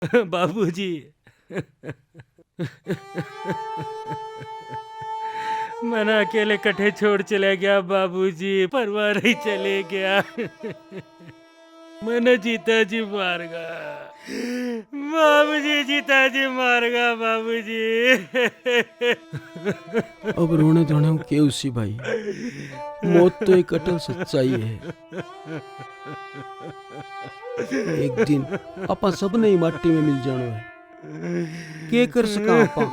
बाबूजी, मैंने अकेले कट्ठे छोड़ चले गया बाबूजी, परवार ही चले गया। मैंने जीता जी मार गया बाबूजी, जीता जी मार गया बाबूजी। अब रोने धोने हम के उसी भाई, मौत तो एक अटल सच्चाई है। एक दिन आपा सबने ही माटी में मिल जानो है, के कर सका आपा।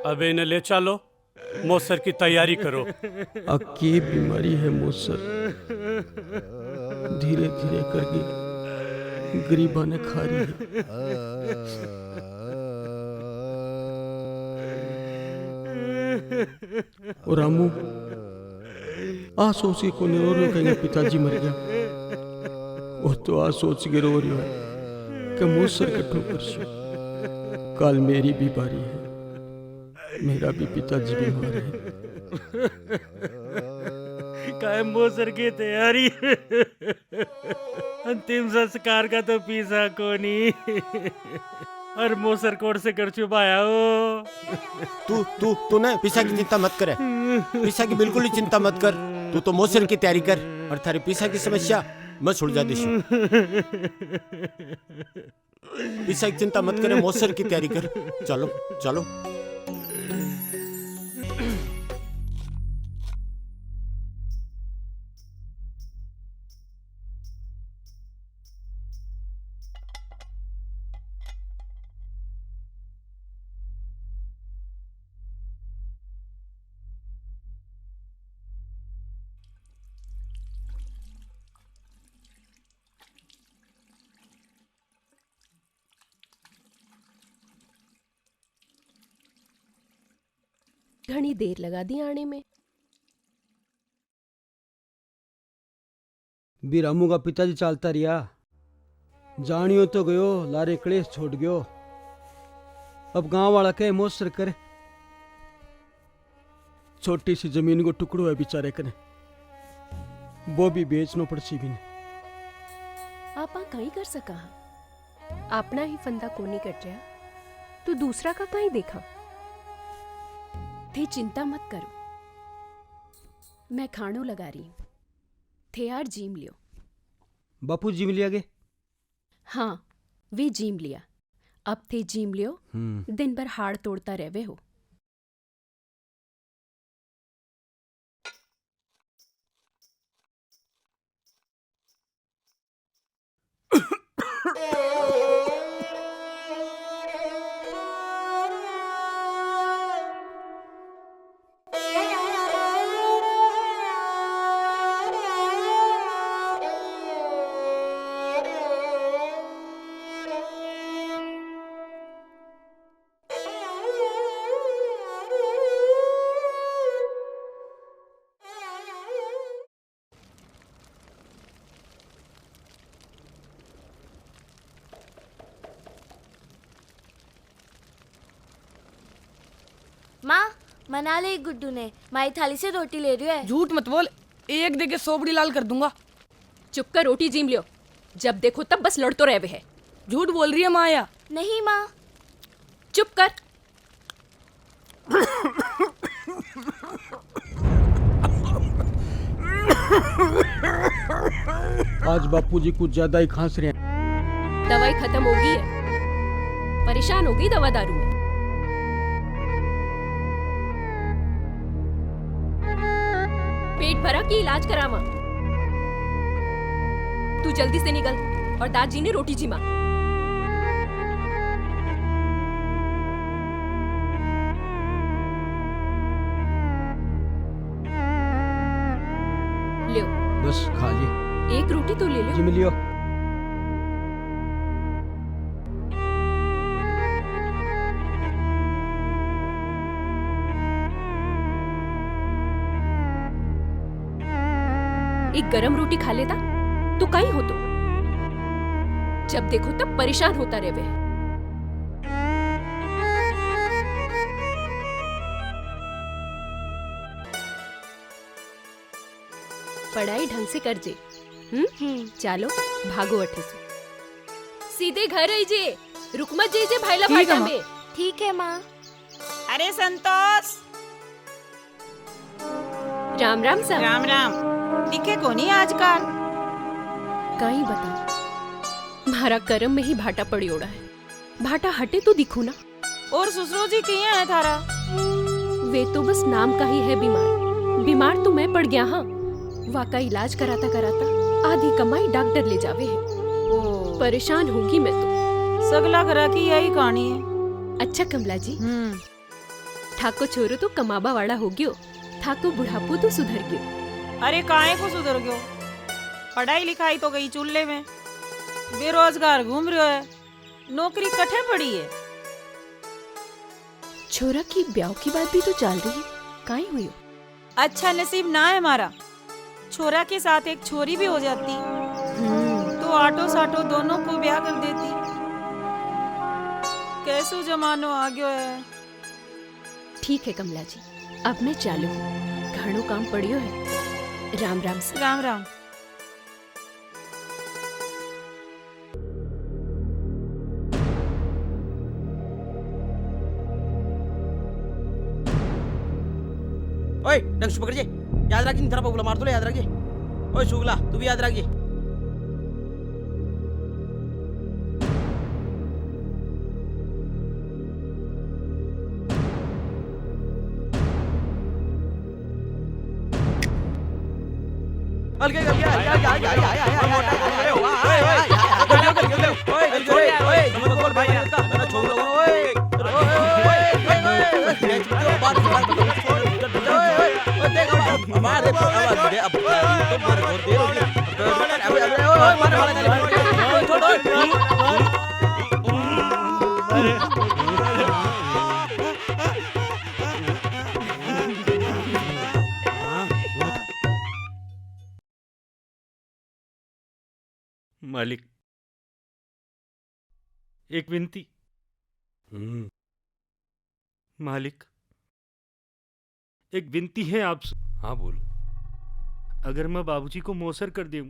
अब इन्हें ले चलो, मौसर की तैयारी करो। के बीमारी है मौसर, धीरे धीरे करके गरीबा ने खा रही है। और रामू आ सोच के कोने रो रहे कहीं पिताजी मर गया, और तो आ सोच के रो रही है कि मौसर कट्ठो करशो, कल मेरी भी बारी है, मेरा भी पिताजी बीमार है। कायम मोसर की तैयारी, अंतिम संस्कार का तो पीसा कोनी, और मोसर कोट से कर छुपाया हो। तू ना पिसा की चिंता मत करे, पिसा की बिल्कुल ही चिंता मत कर। तू तो मौसर की तैयारी कर, और थारी पिसा की समस्या मैं सुलझा देशू। पिसा की चिंता मत करे, मौसर की तैयारी कर। चलो चलो। घनी देर लगा दी आने में। भी रामू का पिताजी चालता रिया, जानियो तो गयो, लारे क्लेश छोड़ गयो। अब गांव वाला कहे मौसर करे, छोटी सी जमीन को टुकड़ो है बेचारे कने, वो भी बेचना पड़सी भी ने। आपा कहीं कर सका, अपना ही फंदा कोनी कट रहा, तो दूसरा का कहीं देखा। थे चिंता मत करो, मैं खाणो लगा रही हूं, थे यार जीम लियो। बापू जी मिलिया गे? हाँ, वे जीम लिया, अब थे जीम लियो, दिन भर हाड़ तोड़ता रहवे हो। माँ, मना ले गुड्डू ने, माई थाली से रोटी ले रही है। झूठ मत बोल, एक देके सोबड़ी लाल कर दूंगा। चुप कर, रोटी जीम लियो, जब देखो तब बस लड़तो रहवे है। झूठ बोल रही है माया। नहीं माँ। चुप कर। आज बापू जी कुछ ज्यादा ही खांस रहे हैं। दवाई खत्म हो गई है, परेशान हो गई दवा दारू में। पेट भरा कि इलाज करावा? तू जल्दी से निकल, और दादाजी ने रोटी जी मांग। लियो, बस खा ली। एक रोटी तो ले लो। जी मिलियो। एक गरम रोटी खा लेता तो कहीं हो, तो जब देखो तब परेशान होता रहे। पढ़ाई ढंग से कर जे, ચાલો ભાગો અઠે सीधे घर आइए, रुक मत जाइए भाईला ठीक है फाटा माँ। में। ठीक है माँ। अरे संतोष, राम राम सा राम राम। दिखे को नहीं आजकल? कहीं बता, मारा कर्म में ही भाटा पड़ी ओड़ा है। भाटा हटे तो दिखू ना। और ससुर जी किए हैं थारा? वे तो बस नाम का ही है बीमार। बीमार तो मैं पड़ गया, हाँ। वाका इलाज कराता कराता आधी कमाई डॉक्टर ले जावे है। परेशान होगी मैं तो। सगला करा की यही कहानी है। अच्छा कमला जी, ठाको छोरो तो कमाबा वाला हो गयो, ठाको बुढ़ापो तो सुधर गयो। अरे काहे को सुधर गयो? पढ़ाई लिखाई तो गई चूल्हे में, बेरोजगार घूम रहे है, नौकरी कठे पड़ी है। छोरा की ब्याह की बात भी तो चल रही है, काहे हुई? अच्छा नसीब ना है हमारा, छोरा के साथ एक छोरी भी हो जाती तो आटो साटो दोनों को ब्याह कर देती। कैसो जमानो आ गयो है। ठीक है कमला जी, अब मैं चालू हूँ, घणो काम पड़ियो है। राम राम से। राम राम। ओए डंग पकड़ जे, याद रखिए तेरा बबूला मार दो, याद रखिए। ओए शुगला तू भी याद रखिए। अलगे अलगे मालिक, एक विनती। मालिक, एक विनती है आपसे। हाँ बोल। अगर मैं बाबूजी को मौसर कर दूं,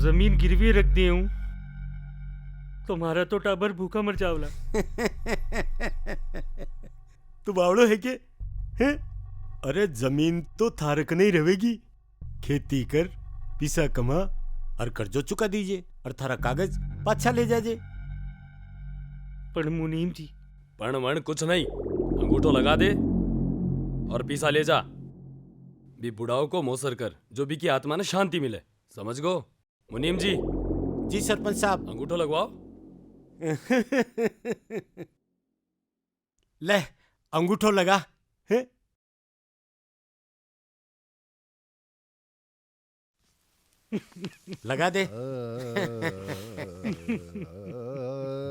जमीन गिरवी रख दूं, तुम्हारा तो टाबर भूखा मर जावला। तू बावड़ो है के? हैं? अरे जमीन तो थारक नहीं रहेगी। खेती कर, पैसा कमा और कर्जो चुका दीजिए और थारा कागज पाछा ले जाजे। पर मुनीम जी, पण वण कुछ नहीं, अंगूठो लगा दे और पीसा ले जा। भी बुढ़ाओ को मोसर कर, जो भी की आत्मा ने शांति मिले। समझ गो मुनीम जी? जी सरपंच साहब। अंगूठो लगवाओ। ले अंगूठो लगा है? लगा दे।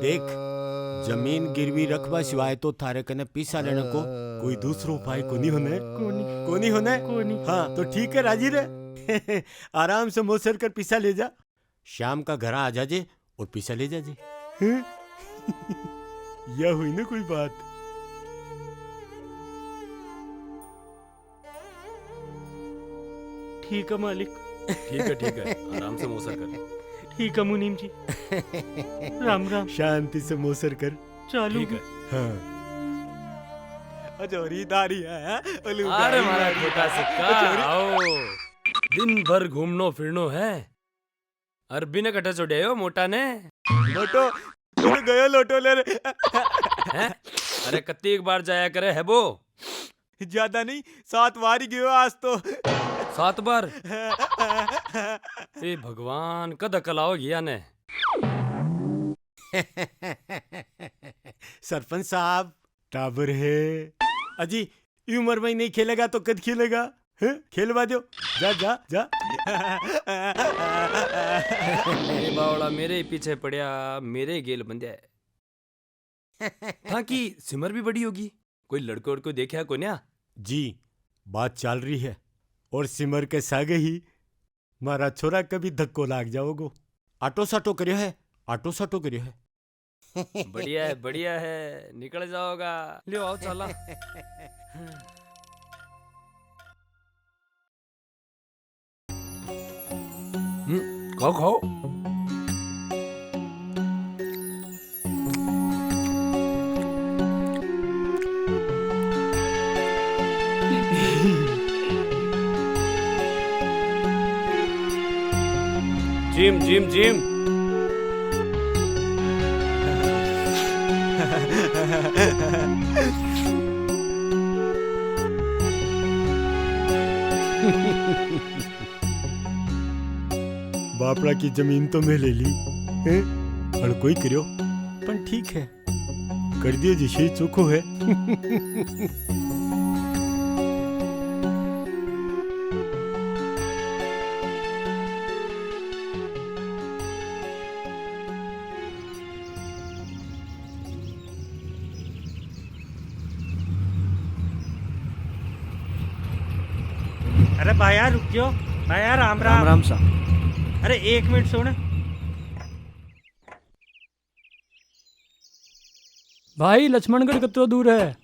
देख, जमीन गिरवी रखवा सिवाय तो थारे कने पैसा लेने को कोई दूसरो उपाय को नहीं होने। को नहीं होने। हाँ तो ठीक है, राजी रहे। आराम से मोसर कर पैसा ले जा। शाम का घर आ जाजे और पैसा ले जाजे। यह हुई ना कोई बात। ठीक है मालिक। ठीक है, आराम से मोसर कर। ठीक है मुनीम जी। राम राम। शांति से मोसर कर। चालू ठीक है। हाँ। अजोरी दारी है। अरे मारा छोटा सिक्का, आओ। दिन भर घूमनो फिरनो है। अरबी ने कटे चढ़े हो मोटा ने। लोटो गयो लोटो ले रे। अरे कत्ती एक बार जाया करे है वो। ज्यादा नहीं, 7 बार ही गयो आज तो। 7 बार? ए भगवान, कद अकल आओ गया ने। सरपंच साहब, टाबर है अजी। ई उम्र में नहीं खेलेगा तो कद खेलेगा? खेलवा दो। जा जा जा। ए बावड़ा मेरे ही पीछे पड़या, मेरे ही गेल बंध्या है। हाँ की सिमर भी बड़ी होगी, कोई लड़को को देखा को न्या? जी बात चल रही है, और सिमर के सागे ही मारा छोरा कभी धक्को लाग जाओगो। आटो साटो करियो है, आटो साटो करियो है। बढ़िया है, निकल जाओगा। लियो आओ चला। खाओ खाओ। Gym gym gym. बापड़ा की जमीन तो मैं ले ली हैं? और कोई करो पण ठीक है, कर दियो जिसे चोखो है। अरे भाया रुक जाओ, भाया राम राम। राम सा। अरे एक मिनट सुन। भाई लक्ष्मणगढ़ कितना दूर है?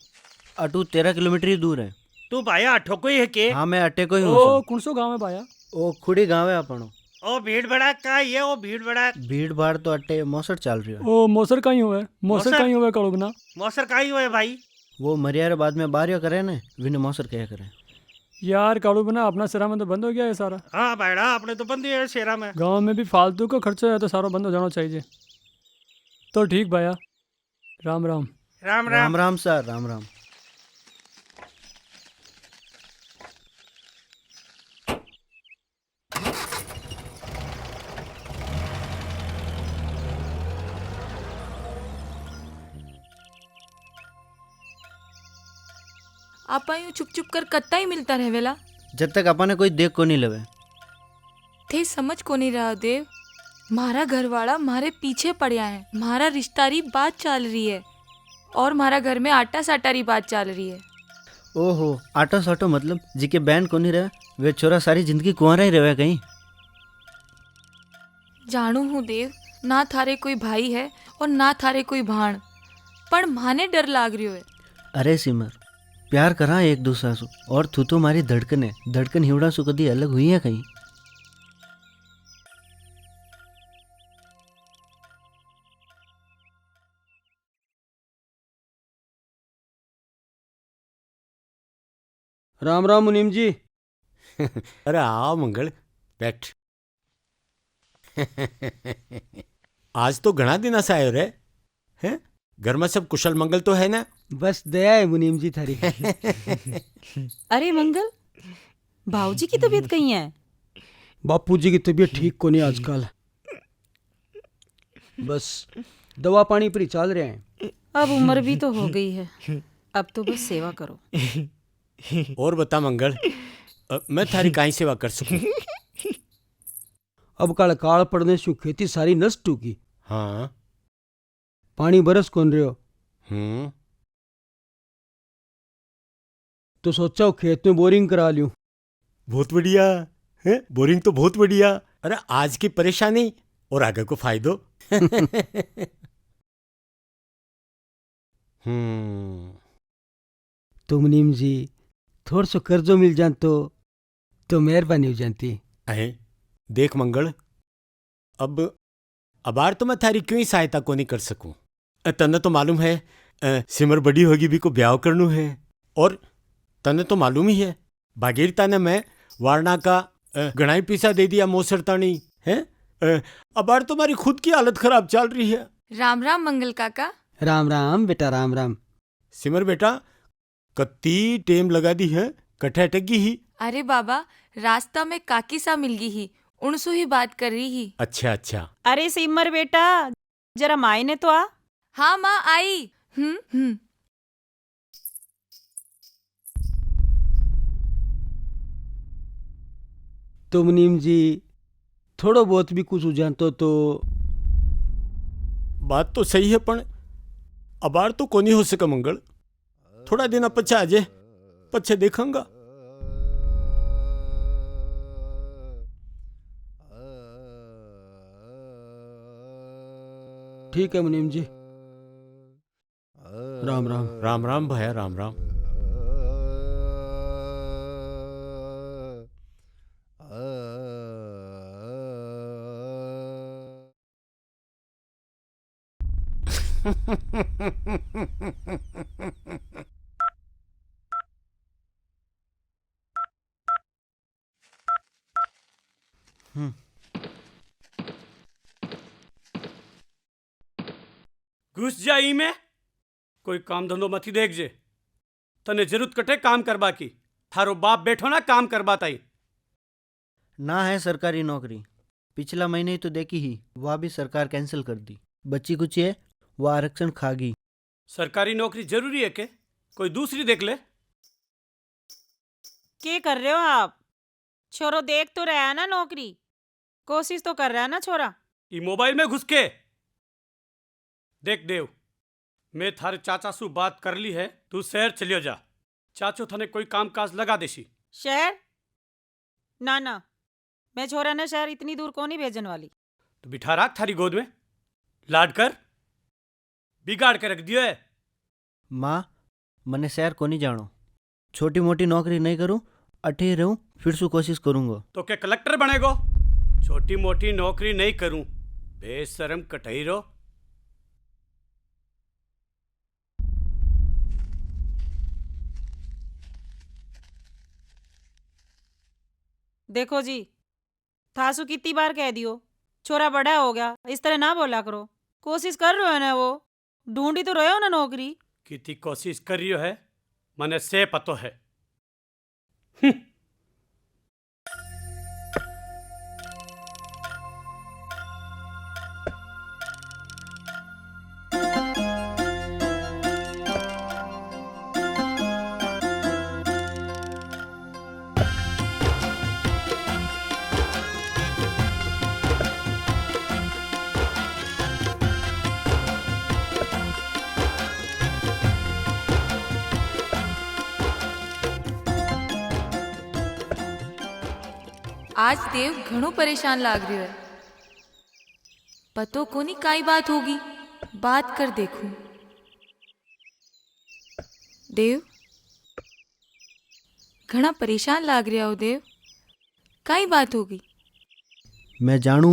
अटू 13 किलोमीटर ही दूर है। तू भाया अठो कोई है के? हाँ मैं अटे को ही हूँ। ओ कौन सो गांव है भाया? ओ खुड़ी गाँव है अपनो। ओ भीड़ भड़ा का ये ओ भीड़ भड़ा भीड़ भाड़ तो अटे मौसर चल रही है। ओ मोसर कहीं हुआ है, मोसर मोसर? कहीं हुआ है कड़ोगना। मौसर का ही हुए भाई। वो मरियारे बाद में बारियो करे ने विने मौसर कह करे। यार काड़ू बना अपना सिरा में तो बंद हो गया है सारा। हाँ भाईड़ा आपने तो बंदी है शेरा में। गांव में भी फालतू का खर्चा है तो सारा बंद हो जाना चाहिए। तो ठीक भैया, राम राम। राम राम राम। राम सर, राम राम। आपा यूं चुप चुप कर कत्ता ही मिलता रहेवेला। जब तक अपने कोई देख को नहीं लवे। थे समझ को नहीं रहा देव। मारा घरवाला मारे पीछे पड़या है, मारा रिश्तारी बात चल रही है और मारा घर में आटा साटारी बात चल रही है। ओहो आटो साटो मतलब जिके बैंड को नहीं रहे वे छोरा सारी जिंदगी कुंवारा ही रहे कहीं। जानू हूँ देव, ना थारे कोई भाई है और ना थारे कोई भाण, पर माने डर लाग रही है। अरे सिमर प्यार करा एक दूसरा से और तू तो मारी धड़कन हिवड़ा सु कदी अलग हुई है कहीं। राम राम मुनीम जी। अरे आओ मंगल, बैठ। आज तो घना दिन से आयो रे हैं? घर में सब कुशल मंगल तो है ना? बस दया है मुनीम जी थारी। अरे मंगल, भाऊजी की तबीयत कहीं है? बापू जी की तबीयत ठीक को नहीं आजकल, बस दवा पानी पर ही चल रहे हैं। अब उम्र भी तो हो गई है, अब तो बस सेवा करो। और बता मंगल, मैं थारी काई सेवा कर सकूं? अब काल काल पड़ने से खेती सारी नष्ट होगी। हाँ। पानी बरस कौन रहे हो तो सोचा हो खेत में बोरिंग करा लूं। बहुत बढ़िया है, बोरिंग तो बहुत बढ़िया। अरे आज की परेशानी और आगे को फायदो। तो मुनीम जी थोड़ा सो कर्जो मिल जान तो मेहरबानी हो जाती। अहे देख मंगल, अब अबार तो मैं थारी क्यों ही सहायता को नहीं कर सकूं। तन्ने तो मालूम है सिमर बड़ी होगी भी को ब्याह करनू है, और तन्ने तो मालूम ही है भागीरता ने मैं वारना का गणाई पीसा दे दिया मोसरतानी है। अबार तो हमारी खुद की हालत खराब चल रही है। राम राम मंगल काका। राम राम बेटा, राम राम। सिमर बेटा कत्ती टेम लगा दी है, कट्ठे अटक गई ही। अरे बाबा रास्ता में काकी सा मिल गई ही, उनसु ही बात कर रही ही। अच्छा अच्छा। अरे सिमर बेटा जरा मायने तो आ। हाँ माँ आई। तो मुनीम जी थोड़ा बहुत भी कुछ हो जानतो तो। बात तो सही है पण अबार तो कोनी हो सका मंगल। थोड़ा दिन पछे आजे, पछे देखूंगा। ठीक है मुनीम जी, राम राम। राम राम भैया, राम राम। घुस जा ई में कोई काम धंधो मथी देख जे तने जरूरत कटे काम करबा की थारो बाप बैठो ना काम करबा ताई ना है सरकारी नौकरी, पिछला महीने ही तो देखी ही, वह भी सरकार कैंसिल कर दी। बच्ची कुछ है वह आरक्षण खागी। सरकारी नौकरी जरूरी है के कोई दूसरी देख ले। क्या कर रहे हो आप? छोरो देख तो रहा है ना नौकरी, कोशिश तो कर रहा है ना छोरा। ई मोबाइल में घुस के देख देव, मैं थारे चाचा सु बात कर ली है, तू शहर चलियो जा, चाचो थाने कोई काम काज लगा देसी। शहर? ना ना, मैं छोरा ने शहर इतनी दूर को नहीं भेजन वाली। तो बिठा रख थारी गोद में, लाड कर, बिगाड़ के रख दियो है। माँ मने शहर को नहीं जानो, छोटी मोटी नौकरी नहीं करूँ, अठे रहूँ, फिर से कोशिश करूँगा। तो क्या कलेक्टर बनेगो? छोटी मोटी नौकरी नहीं करूं, बेशरम कटई रो। देखो जी, थासु कितनी बार कह दियो, छोरा बड़ा हो गया, इस तरह ना बोला करो। कोशिश कर रहे हो ना, वो ढूंढी तो रहे हो ना नौकरी। कितनी कोशिश कर रही है मने से पतो है। आज देव घणो परेशान लाग रही है। पतो कोनी काई बात होगी, बात कर देखूं। देव घना परेशान लाग रहा हो देव, काई बात होगी? मैं जानू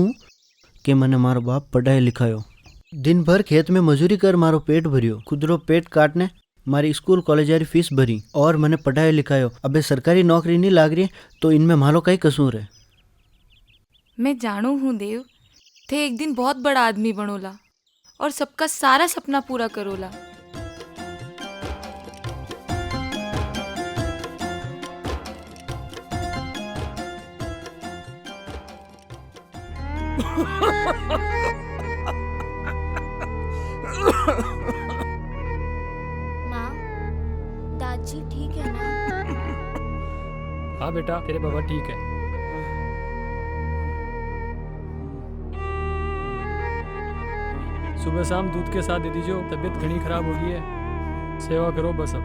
कि मने मारो बाप पढ़ाई लिखायो, दिन भर खेत में मजूरी कर मारो पेट भरियो, खुदरो पेट काटने मारी स्कूल कॉलेजारी फीस भरी और मैंने पढ़ाई लिखायो। अबे सरकारी नौकरी नहीं लाग रही तो इनमें मालो कई कसूर है। मैं जानू हूँ देव, थे एक दिन बहुत बड़ा आदमी बनोला और सबका सारा सपना पूरा करोला। माँ, दादी ठीक है ना? हाँ बेटा, तेरे बाबा ठीक है। सुबह शाम दूध के साथ दे दीजिए, तबीयत घनी खराब हो गई है, सेवा करो बस अब।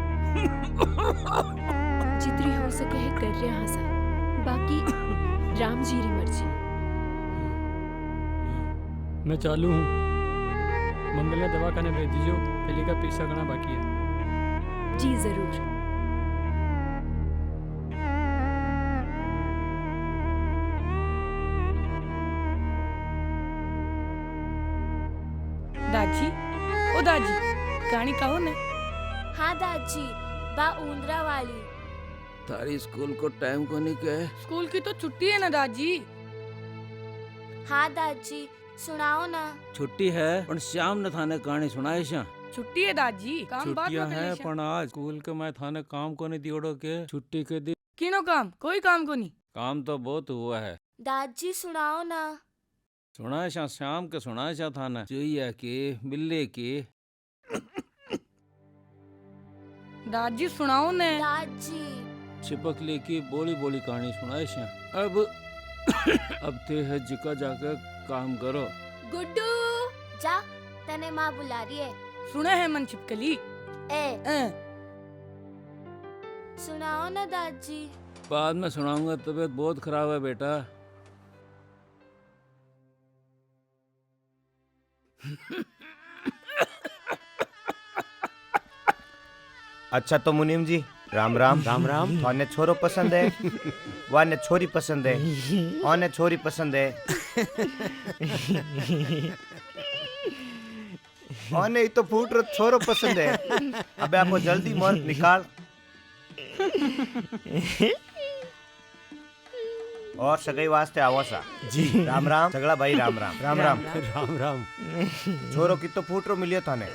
जितनी हो सके है कर रहे हाँ सा, बाकी राम जी री मर्जी। मैं चालू हूँ, मंगल ने दवा खाने भेज दीजिए, पहले का पीसा करना बाकी है। जी जरूर। दादी, ओ दादी, कहानी कहो ने। हाँ दादी, बा ऊंदरा वाली। तारी स्कूल को टाइम को नहीं कहे। स्कूल की तो छुट्टी है ना दादी। हाँ दादी, सुनाओ ना। छुट्टी है पण श्याम ने थाने कहानी सुनाई छा। छुट्टी है दादी, काम बात छुट्टियां में है कर पण आज स्कूल के मैं थाने काम को नहीं दियोड़ो के छुट्टी के दिन। किनो काम? कोई काम को नहीं। काम तो बहुत हुआ है। दादी सुनाओ ना। सुनाए छा श्याम के सुनाए छा थाने चुईया के बिल्ली की। दादी सुनाओ ने। दादी छिपकली की बोली बोली कहानी सुनाए छा। अब ते है जिका जाकर काम करो। गुड्डू जा, तने माँ बुला रही है। सुना है मन छिपकली। ए सुनाओ ना दादी। बाद में सुनाऊंगा, तबीयत बहुत खराब है बेटा। अच्छा तो मुनीम जी, राम राम। राम राम। थाने छोरो पसंद है, वाने छोरी पसंद है, औने छोरी पसंद है। और नहीं तो फूट रो छोरो पसंद है। अबे आपको जल्दी मोर निकाल। और सगाई वास्ते आवो सा जी। राम राम सगला भाई, राम राम राम राम राम राम। छोरो की तो फूट रो मिलियो थाने,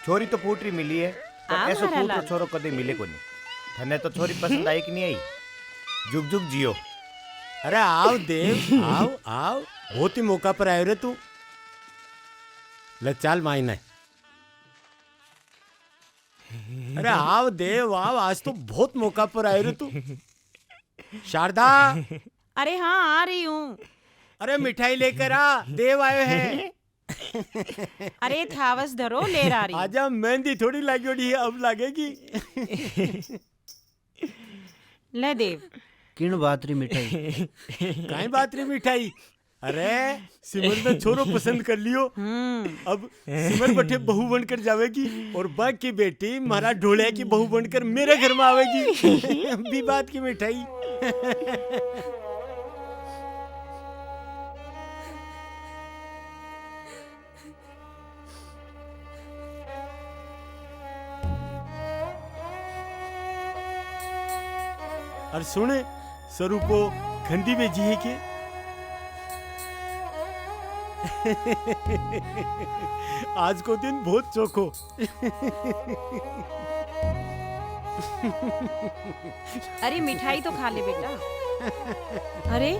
छोरी तो फूट री मिली है, पर ऐसो फूट रो छोरो कदे मिले को नहीं। थाने तो छोरी पसंद आई कि नहीं आई? जुग जुग जियो। अरे आओ देव, आओ आओ, बहुत ही मौका पर आयो रे तू। ले चाल मायने। अरे आओ देव आओ, आज तो बहुत मौका पर आयो रे तू। शारदा। अरे हाँ आ रही हूँ। अरे मिठाई लेकर आ, देव आयो है। अरे थावस धरो ले आ रही। आजा, मेहंदी थोड़ी लागी है, अब लागेगी। ले देव। किन बात री मिठाई? काई बात री मिठाई? अरे सिमर ने छोरो पसंद कर लियो। अब सिमर बटे बहू बनकर जावेगी और बाग की बेटी महारा ढोलिया की बहू बनकर मेरे घर में आवेगी। भी बात की मिठाई। और सुने सरू को खंडी में जी है के आज को दिन बहुत चोखो। अरे मिठाई तो खा ले बेटा। अरे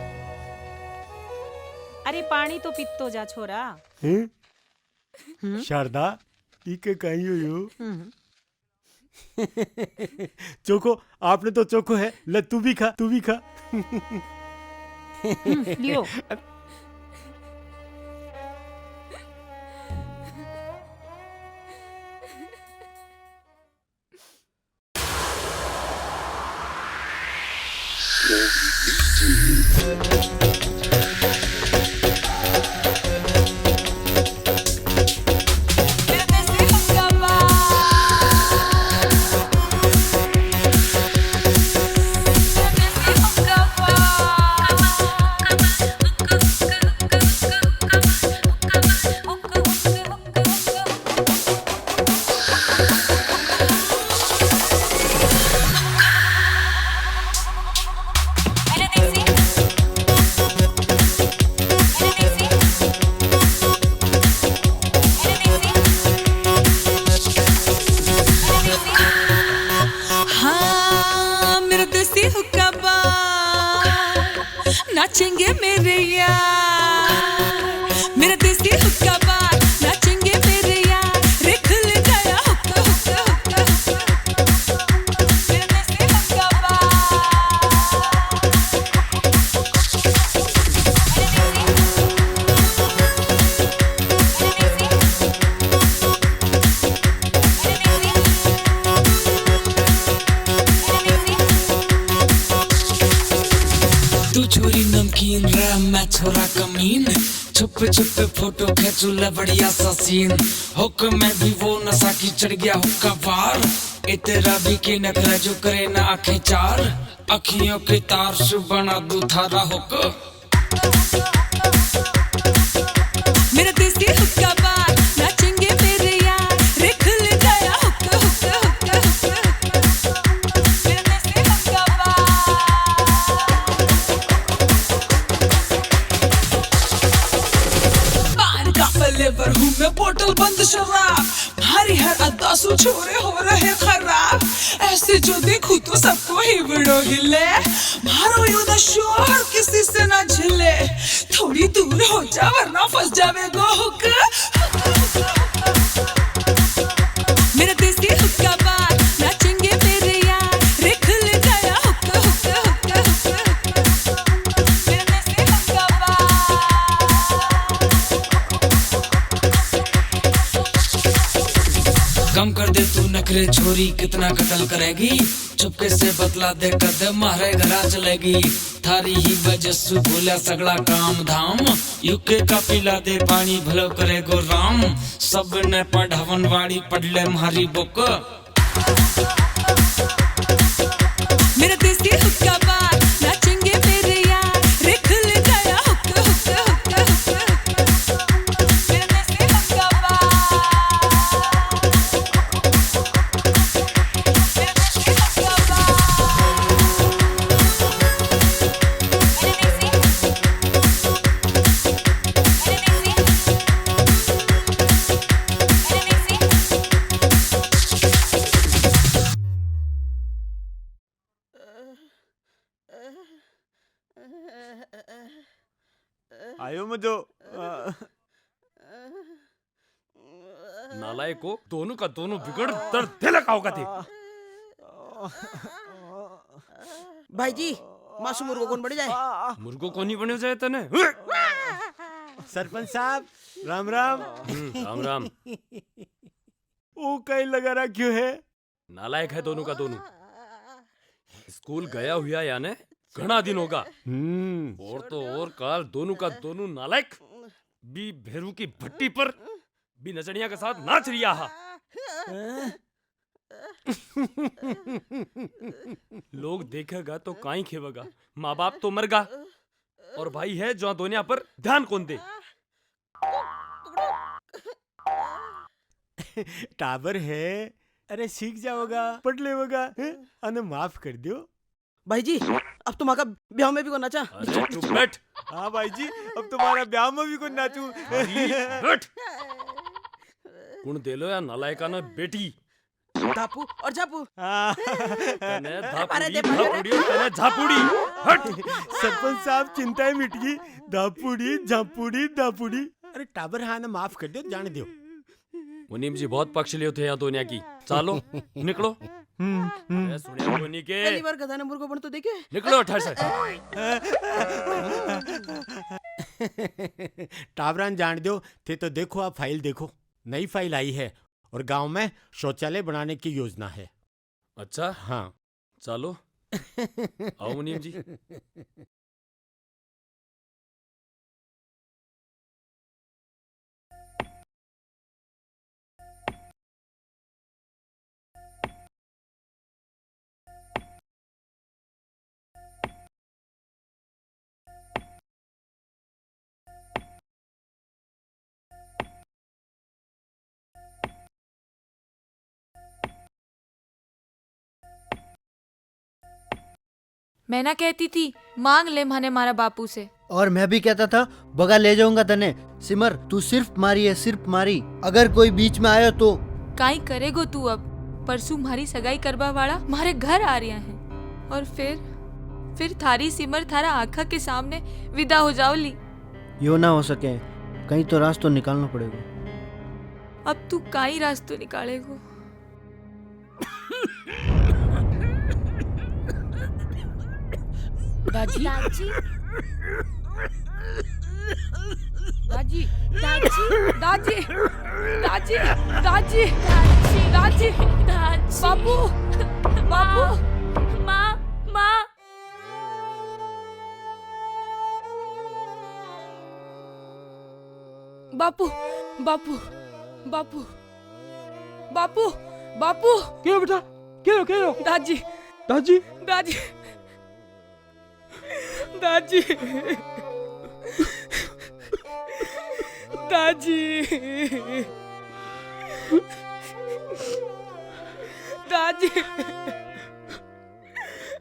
अरे पानी तो पीतो जा छोरा। शारदा इके कहीं हो चोको, आपने तो चोको है, ले तू भी खा, तू भी खा। लियो। नाचेंगे मेरे यार, मेरा देसी हुक्का बार, नाचेंगे मेरे यार, रे खुल गया हुक्का हुक्का हुक्का हुक्का, मेरा देसी हुक्का छोरी नमकीन रे मैं छोरा कमीन, छुपे छुपे फोटो खींचू ले बढ़िया सा सीन, हुक में भी वो नशा की चढ़ गया हुक्का बार, ए तेरा भी के नखरा जो करे ना आंखें चार, अखियों के तार से बना दूं थारा हुक। मेरा देसी हुक्का बार, नाचेंगे मेरे यार, रे खुल गया हुक्का हुक्का हुक्का हुक्का, मेरा देसी हुक्का फ्लेवर हूँ मैं, बोतल बंद शराब, हरी हर अद्दा सु छोरे हो रहे खराब, ऐसे जो देखूं तो सबको ही बड़ो हिले, मारो यू द शोर किसी से ना झिले, थोड़ी दूर हो जा वरना फंस जावे गो हुक। मेरा देसी हुक्का बार, नाचेंगे मेरे यार, रे खुल गया हुक्का हुक्का हुक्का हुक्का, मेरा देसी हुक्का कम कर दे तू नखरे छोरी, कितना कत्ल करेगी, चुपके से बतला दे कदम मारे घरा चलेगी, थारी ही वजह से भूला सगला काम धाम, यूके का पिला दे पानी भलो करे गो राम, सब ने पढ़ावन वाली पढ़ ले मारी बुक। मेरा देसी हुक्का बार, नाचेंगे मेरे यार, रे खुल गया हुक्का हुक्का हुक्का हुक्का, मेरा देसी हुक्का बार। समझो। नालायक को दोनों का दोनों बिगड़ दर्द दे लगाओगा थे। भाई जी मासू मुर्गो कौन बढ़ जाए? मुर्गो को नहीं बने जाए तने। सरपंच साहब राम राम। राम राम। वो कहीं लगा रहा क्यों है? नालायक है दोनों का दोनों। स्कूल गया हुआ याने घना दिन होगा। और तो और काल दोनों का दोनों नालायक भी भेरू की भट्टी पर भी नचनिया के साथ नाच रिया हा। लोग देखेगा तो काई खेवेगा, माँ बाप तो मर गा, और भाई है जो दुनिया पर ध्यान कौन दे। टाबर है, अरे सीख जाओगा, पढ़ लेगा, अने माफ कर दियो। भाई जी अब तुम आका ब्याह में भी को नाचा। अरे चुप बैठ। हाँ भाई जी अब तुम्हारा ब्याह में भी को नाचू। बैठ। कुण दे लो या नालायका ना बेटी। धापू और झापू। तने धापुड़ी धापुड़ी और तने झापुड़ी। हट। सरपंच साहब चिंताएं मिट गई। धापुड़ी झापुड़ी धापुड़ी। अरे टाबर हाँ ना माफ कर दियो, जाने दियो। मुनीम जी बहुत पक्ष लियो थे यहाँ दुनिया की। चलो निकलो। सुनिया मुनी के पहली बार गधा ने मुर्गो बन तो देखे। निकलो 28। टाबरान जान दो थे तो देखो आप फाइल देखो, नई फाइल आई है और गांव में शौचालय बनाने की योजना है। अच्छा हाँ चलो आओ मुनीम जी। मैं ना कहती थी मांग ले माने मारा बापू से। और मैं भी कहता था बगा ले जाऊंगा तने। सिमर तू सिर्फ मारी है, सिर्फ मारी। अगर कोई बीच में आयो तो काई करेगो तू अब? परसों मारी सगाई करवा वाला मारे घर आ रहा है, और फिर थारी सिमर थारा आँखा के सामने विदा हो जाओ ली। यो ना हो सके, कहीं तो रास्ता निकालना पड़ेगा। अब तू काई रास्ता निकालेगो? दादी दादी दादी दादी दादी दादी दादी दादी दादी बापू बापू माँ माँ बापू बापू बापू बापू बापू क्या बेटा क्या दादी दादी दादी दादी दादी दादी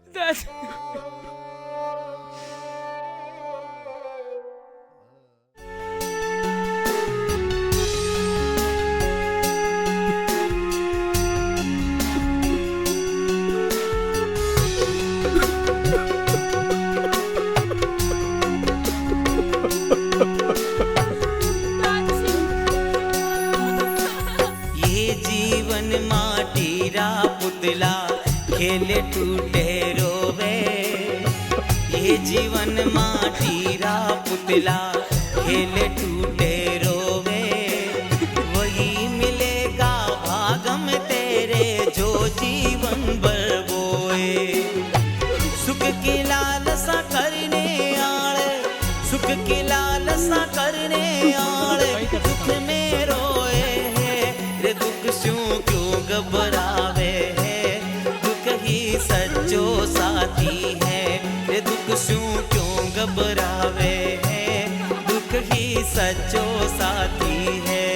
दादी खेले टूटे रोवे, ये जीवन माटीरा पुतला खेले टूटे रोवे। वही मिलेगा भाग में तेरे जो जीवन भर बोए। सुख की लालसा करने आड़े, सुख की लालसा करने आड़े, दुख में रोए है रे दुख स्यों क्यों घबरावे है। सच्चो साथी है रे दुख स्यों क्यों घबरावे है। दुख ही सच्चो साथी है।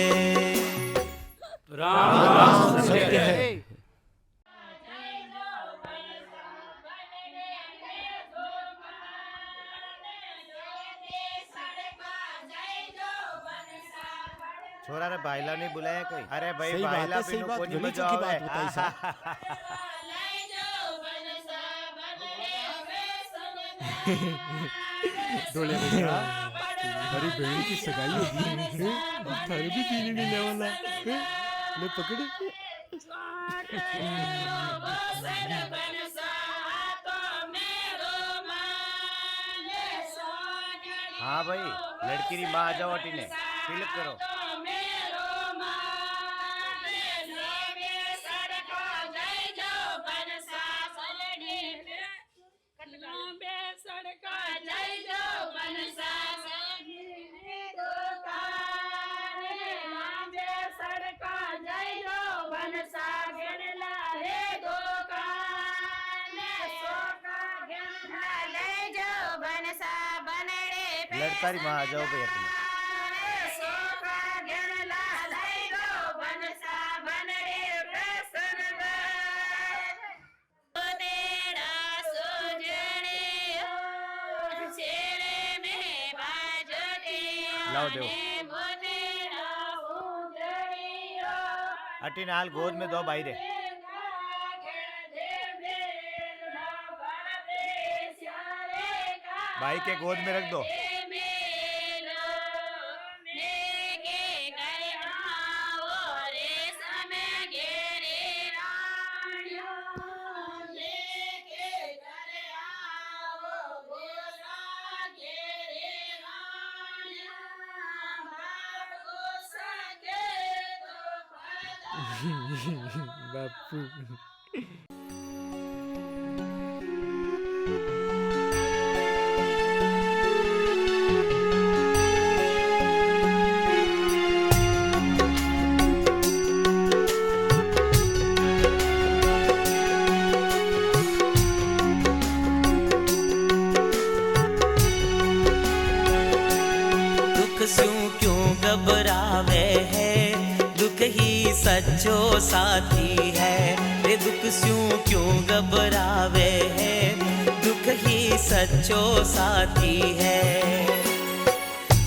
राम राम सत्य है। छोरा रे भाईला नहीं बुलाया कोई? अरे भाई सही बात भाईला है, सही बिनु बात, कोनी गली बजावे। चौकी बात बताई साहब। डोले हमारी बहन की सगाई होगी, थारे भी पीने नहीं लेवाला, ले पकड़। हाँ भाई, लड़की री माँ आ जाओ अटी ने, तिलक करो। लड़का री माँ आ जाओ भाई अटी ने। लाओ दो। अटी नाल गोद में दो भाई रे। भाई के गोद में रख दो। बापू दुख स्यों क्यों घबरावे है, दुख ही सच्चो साथी है। रे दुख स्यों क्यों घबरावे है, दुख ही सच्चो साथी है।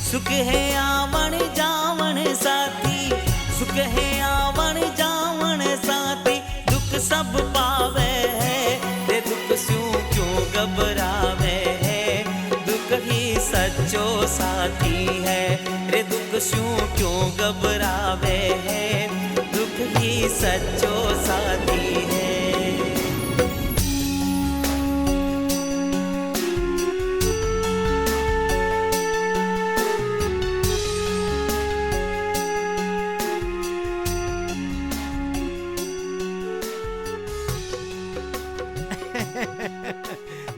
सुख है आवन जावन साथी, सुख है आवन जावन साथी, दुख सब पावे है। रे दुख स्यों क्यों घबरावे है, दुख ही सच्चो साथी है। रे दुख स्यों क्यों घबरावे है, दुख ही सच्चो साथी है।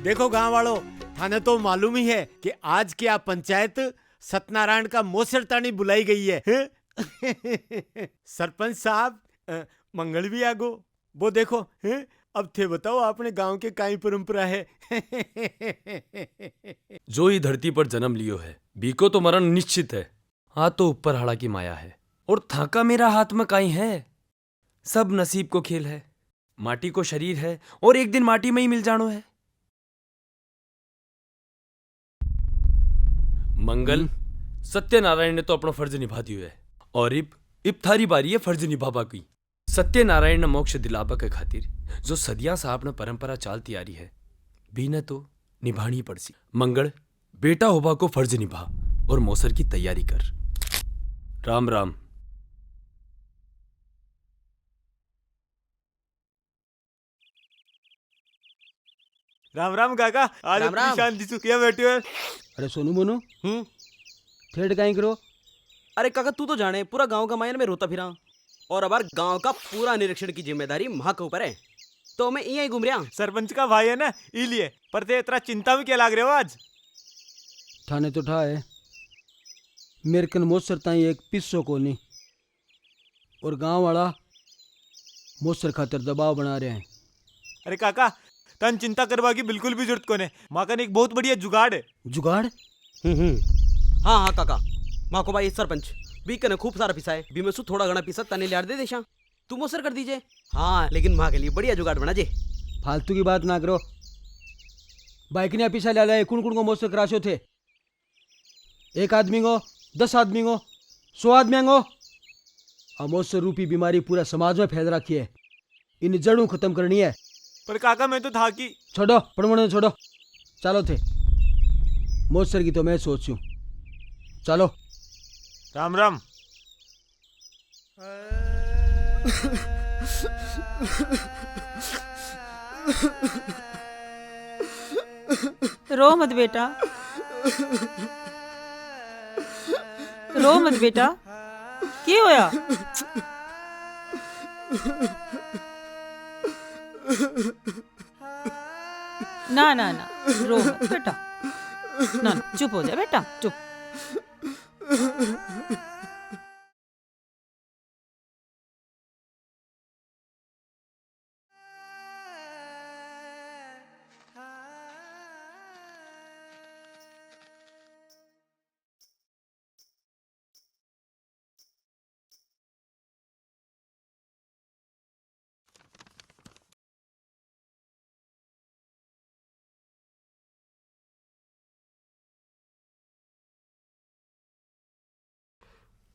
देखो गांव वालों, थाने तो मालूम ही है कि आज क्या पंचायत सत्यनारायण का मोसरतानी बुलाई गई है। सरपंच साहब मंगल भी आगो। वो देखो अब थे बताओ आपने गांव के काई परंपरा है। जो ही धरती पर जन्म लियो है, बीको तो मरण निश्चित है। हाँ तो ऊपर हाड़ा की माया है, और थाका मेरा हाथ में काई है। सब नसीब को खेल है। माटी को शरीर है, और एक दिन माटी में ही मिल जानो है। मंगल, सत्यनारायण ने तो अपना फर्ज निभा दियो है, और इब थारी बारी है फर्ज निभाबा की। सत्यनारायण ने मोक्ष दिलाबा के खातिर जो सदियां से आपने परंपरा चालती आ रही है, भी न तो निभानी पड़सी। मंगल, बेटा होबा को फर्ज निभा और मौसर की तैयारी कर। राम राम। राम राम काका, आज राम राम। शांति से क्या बैठे हो? अरे सोनू मोनू ठेठ काई करो। अरे काका तू तो जाने पूरा गांव का मायने में रोता फिरा, और अब गांव का पूरा निरीक्षण की जिम्मेदारी माँ के ऊपर है, तो मैं यहीं घूम रहा। सरपंच का भाई है ना, इसलिए। पर ते इतना चिंता में क्या लाग रहे हो आज? थाने तो ठा है मेरे कन मोसर ताई एक पिस्सो को नहीं, और गांव वाला मोसर खातिर दबाव बना रहे हैं। अरे काका, तन चिंता करवा की बिल्कुल भी जरूरत कोने। माँ का एक बहुत बढ़िया जुगाड़ है। जुगाड़? हाँ हाँ काका, माँ को भाई सरपंच भी कने खूब सारा पिसा है, भी मैं सु थोड़ा घना पिसा तने लियार दे देशा, तू मोसर कर दीजिए। हाँ लेकिन माँ के लिए बढ़िया जुगाड़ बना जे। फालतू की बात ना करो। बाइक ने पीछा ले लाए कुण कुण को मोसर कराशो थे। एक आदमी को, 10 आदमी को, 100 आदमी को। अब मोसर रूपी बीमारी पूरा समाज में फैल रखी है, इन जड़ों खत्म करनी है। पर काका मैं तो था कि छोड़ो पड़मण छोड़ो, चलो थे। मोसर की तो मैं सोचूं, चलो। राम राम। रो मत बेटा, रो मत बेटा, की होया? ना ना ना, रो मत बेटा, ना ना, चुप हो जा बेटा, चुप।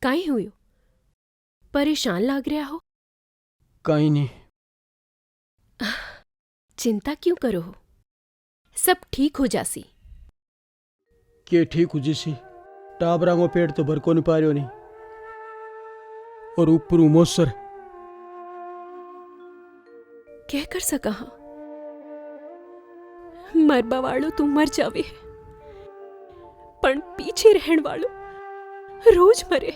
काई हुयो? परेशान लाग रहा हो? कहीं नहीं। चिंता क्यों करो हो? सब ठीक हो जासी। के ठीक हो जैसी टाबरा को पेट तो भर को नहीं पा रही नहीं, और ऊपर मोसर क्या कर सका हाँ? मरबा वालों तू मर जावे, पण पीछे रहन वालों रोज मरे।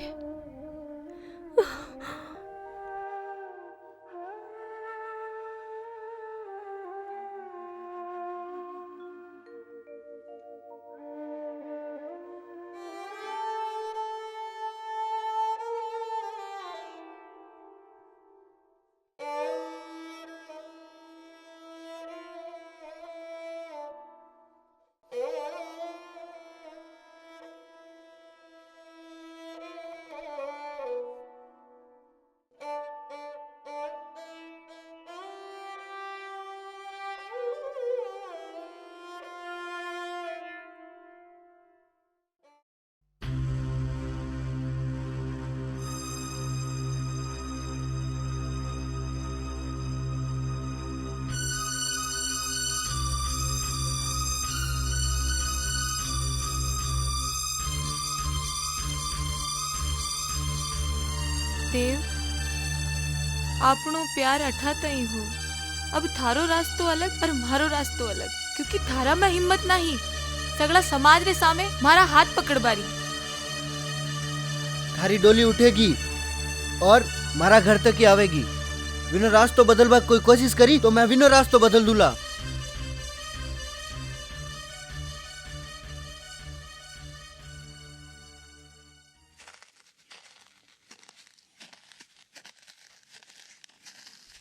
देव, आपनो प्यार अठाता ही हो। अब थारो रास्तो अलग और मारो रास्तो अलग, क्योंकि थारा में हिम्मत नहीं सगड़ा समाज रे सामे मारा हाथ पकड़ बारी। थारी डोली उठेगी और मारा घर तक ही आवेगी। विनो रास्तो बदलवा कोई कोशिश करी तो मैं विनो रास्तो बदल दूला।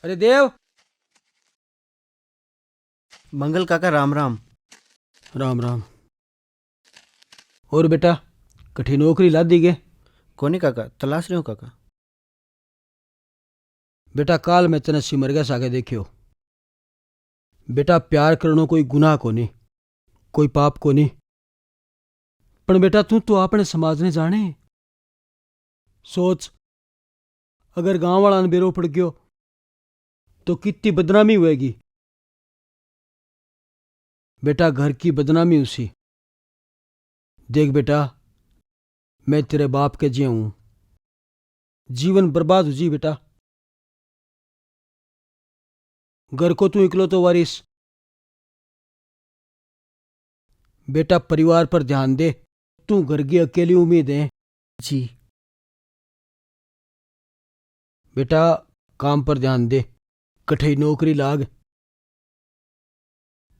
अरे देव। मंगल काका राम राम। राम राम। और बेटा कठी नौकरी ला दी गए? कोनी काका, तलाश रहे हो काका। बेटा काल मैं तने सिमरगा सागे देखियो। बेटा प्यार करनो कोई गुनाह कोनी, कोई पाप कोनी, पण बेटा तू तो अपने समाज ने जाने। सोच, अगर गांव वाला ने बेरो पड़ गयो तो कितनी बदनामी होएगी। बेटा घर की बदनामी उसी। देख बेटा, मैं तेरे बाप के जिया हूं, जीवन बर्बाद हो जी बेटा। घर को तू इकलो तो वारिस। बेटा परिवार पर ध्यान दे, तू घर की अकेली उम्मीद है। जी बेटा काम पर ध्यान दे, कठई नौकरी लाग।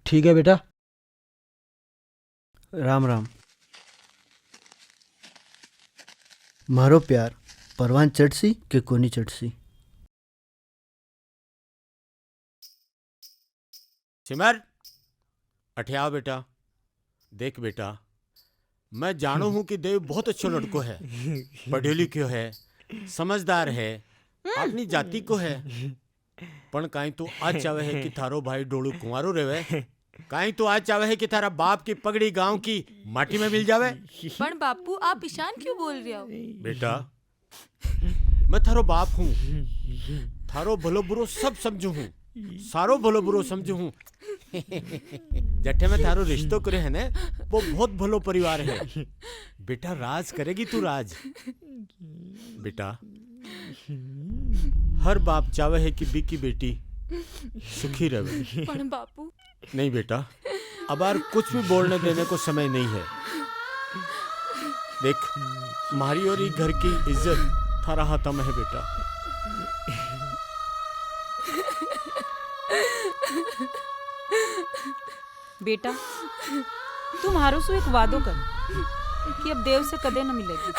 ठीक है बेटा। राम राम। मारो प्यार परवान चढ़सी के कोनी चढ़सी? सिमर अठे आओ बेटा। देख बेटा, मैं जानो हूं कि देव बहुत अच्छो लड़को है, पढ़ियो लिखियो है, समझदार है, अपनी जाति को है। पण काई तो आज चावे है कि थारो भाई डोलू कुंवारो रेवे, काई तो आज चावे है कि थारा बाप की पगड़ी गांव की माटी में मिल जावे। पण बापू आप ईशान क्यों बोल रहे हो? बेटा मैं थारो बाप हूं, थारो भलो बुरो सब समझू हूं। सारो भलो बुरो समझू हूँ जठे में थारो रिश्तो करे है ने वो बहुत भलो परिवार है। बेटा राज करेगी तू राज। बेटा हर बाप चाहे है कि बी की बेटी सुखी रहे। पण बापू नहीं बेटा, अब यार कुछ भी बोलने देने को समय नहीं है। देख मारी और ये घर की इज्जत थारा हाथा में है बेटा। बेटा तुम हारो सो एक वादो कर कि अब देव से कदे न मिलेगी।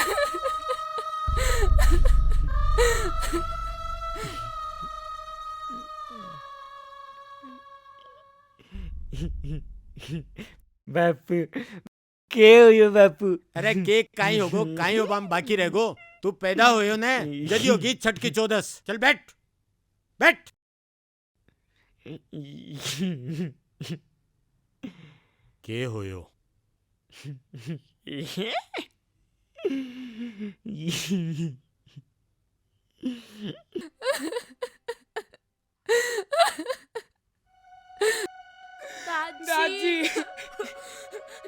बापू के हो बापू? अरे केक काई होगो, काई हो बाम बाकी रहेगो। तू पैदा होयो ने जदी होगी छठ की 14। चल बैठ बैठ। के होयो? दादी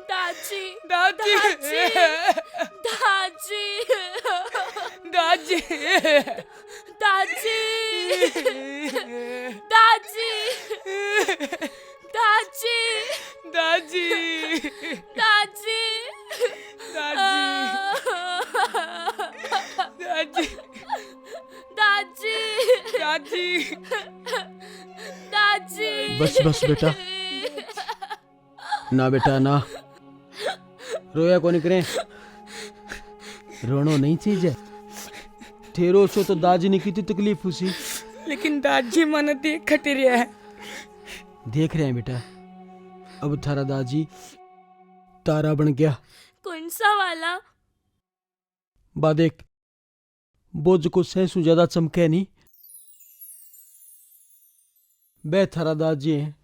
दादी दादी दादी दादी दादी दादी दादी दादी दादी दादी दादी दादी दादी। बस बस बेटा, ना बेटा ना, रोया को निकरे। रोनो नहीं चाहिए। ठेरो सो तो दादी ने कितनी तकलीफ हुई। लेकिन दादी मन देख खटे रहा है। देख रहे हैं बेटा, अब थारा दादी तारा बन गया। कौन सा वाला? बा देख, बोझ को सहसू ज्यादा चमके नहीं। बे थारा दादी है।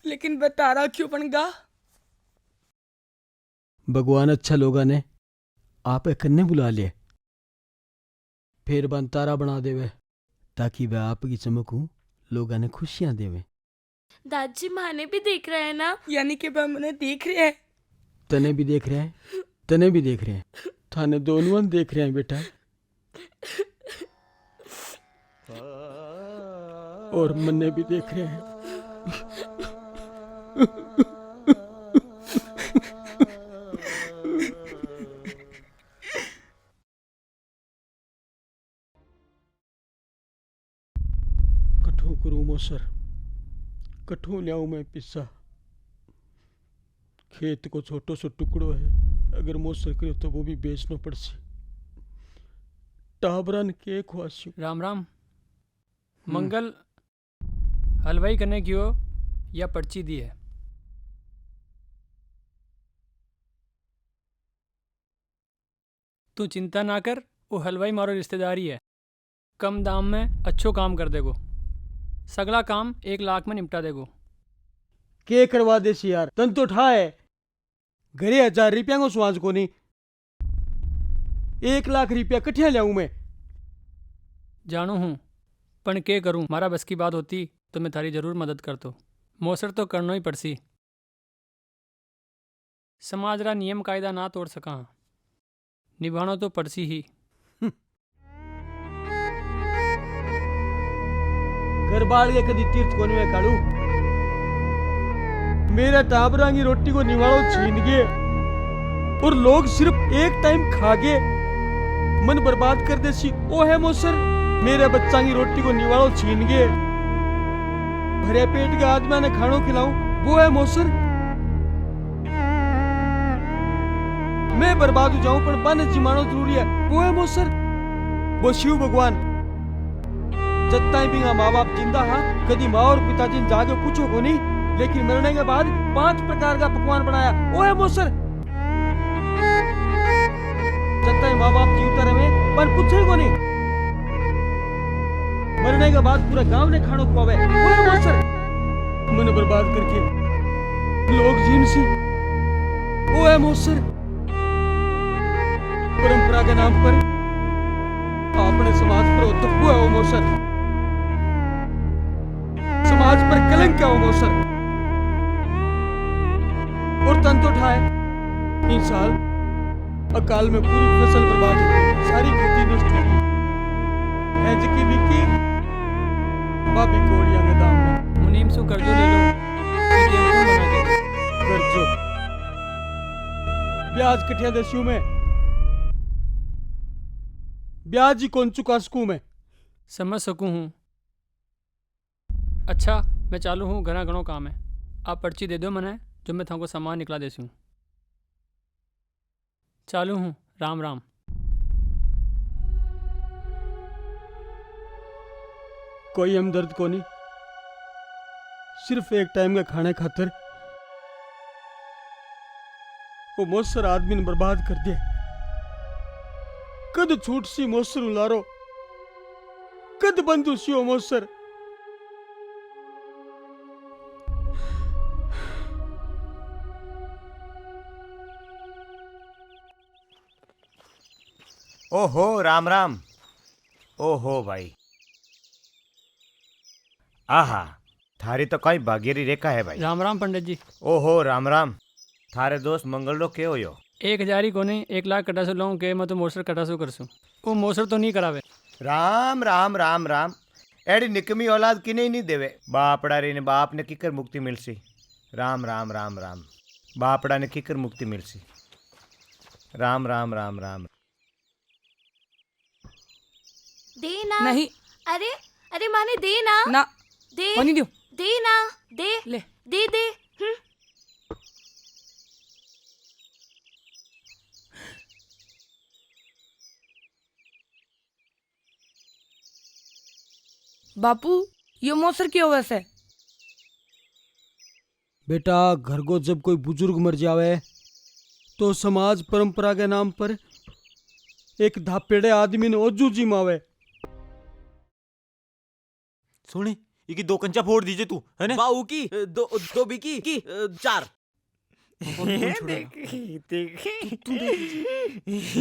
लेकिन बतारा क्यों बन गा? भगवान अच्छा लोगा ने आप कन्ने बुला लिया, फिर बन तारा बना देवे ताकि वह आप की चमकू लोगा ने खुशियां देवे। दादी माने भी देख रहे हैं ना? यानी कि वह मुझे देख रहे हैं। तने भी देख रहे हैं, तने भी देख रहे हैं, थाने दोनों देख रहे हैं बेटा। और मन्ने भी देख रहे हैं। कठो करूं मोसर, कठो ल्याऊं मैं पिस्सा। खेत को छोटो सो टुकड़ो है, अगर मोसर करे तो वो भी बेचना पड़सी। टाबरन के ख्वासी। राम राम। मंगल हलवाई करने की हो या पर्ची दी है? तू चिंता ना कर, वो हलवाई मारो रिश्तेदारी है। कम दाम में अच्छो काम कर देगो। सगला काम 1 लाख में निपटा देगो। के करवा देसी यार, तन तो ठा है घरे 1000 रुपया को स्वाज को नहीं। 1 लाख रुपया कठिया लाऊं मैं? जानू हूँ, पण के करूँ? मारा बस की बात होती तो मैं थारी जरूर मदद करतो। मोसर तो करनो ही पड़सी। समाज रा नियम कायदा ना तोड़ सका, निभानो तो पड़सी ही। घर बाल के कदी तीर्थ कोनी में काड़ू। मेरा टाबरा की रोटी को निवाड़ो छीन गए और लोग सिर्फ एक टाइम खा गए, मन बर्बाद कर देसी। ओ है मोसर, मेरे बच्चा की रोटी को निवाड़ो छीन गए। भरे पेट के आदमी ने खानो खिलाऊं, वो है मोसर। मैं बर्बाद हो जाऊं पर बन जिमानो जरूरी है, वो है मोसर। वो शिव भगवान जब तक भी माँ बाप जिंदा हा, कभी माँ और पिताजी ने जाके पूछो को नहीं, लेकिन मरने के बाद 5 प्रकार का पकवान बनाया, वो है मोसर। जब तक माँ बाप जीवता रहे पर पूछे को नहीं, मरने के बाद पूरा गांव ने खानो खुआवे, वो है मोसर। मन बर्बाद करके लोग जीन सी, वो है मोसर। परंपरा के नाम पर अपने समाज पर तो वो है मोसर। समाज क्या हो मौसर और तन तो ठाए इन साल अकाल में पूरी फसल बर्बाद हो गई, सारी खेती नष्ट हो गई है जिकी बिकी बाबी कोड़िया में दाम में मुनीम सु कर्जो ले लो एटीएम को बना के कर्जो ब्याज कठिया दस्यू में ब्याज ही कौन चुका सकूं मैं समझ सकूं हूँ। अच्छा मैं चालू हूँ, घना घणो काम है। आप पर्ची दे दो मने जो मैं थाको सामान निकला देसी हूँ। चालू हूँ, राम राम। कोई हमदर्द को नहीं, सिर्फ एक टाइम का खाने खातर वो मौसर आदमी ने बर्बाद कर दिया। कद छूट सी मौसर उलारो, कद बंधु सी मौसर। ओहो राम राम। ओहो भाई, आहा थारी तो कई भागेरी रेखा है भाई। राम राम पंडित जी। ओहो राम राम। थारे दोस्त मंगल रो के हो यो? 1000 ही कोने 1 लाख कटासो लूँ के मैं तो मोसर कटासो करसूं। वो मोसर तो नहीं करावे। राम राम राम राम। एडी निकमी औलाद किने ही नहीं देवे। बापड़ा रे ने बाप ने किकर मुक्ति मिलसी। राम राम राम राम। बापड़ा ने किकर मुक्ति मिलसी। राम राम राम राम। देना नहीं। अरे अरे माने देना ना दे होनी दो। देना दे ले दे दे। बापू ये मौसर क्यों वैसे? बेटा घर को जब कोई बुजुर्ग मर जावे तो समाज परंपरा के नाम पर एक धापेड़े आदमी ने ओजू जिमावे। सुनी ये 2 कंचा फोड़ दीजिए तू, है ना? बाऊ की दो बिकी की 4।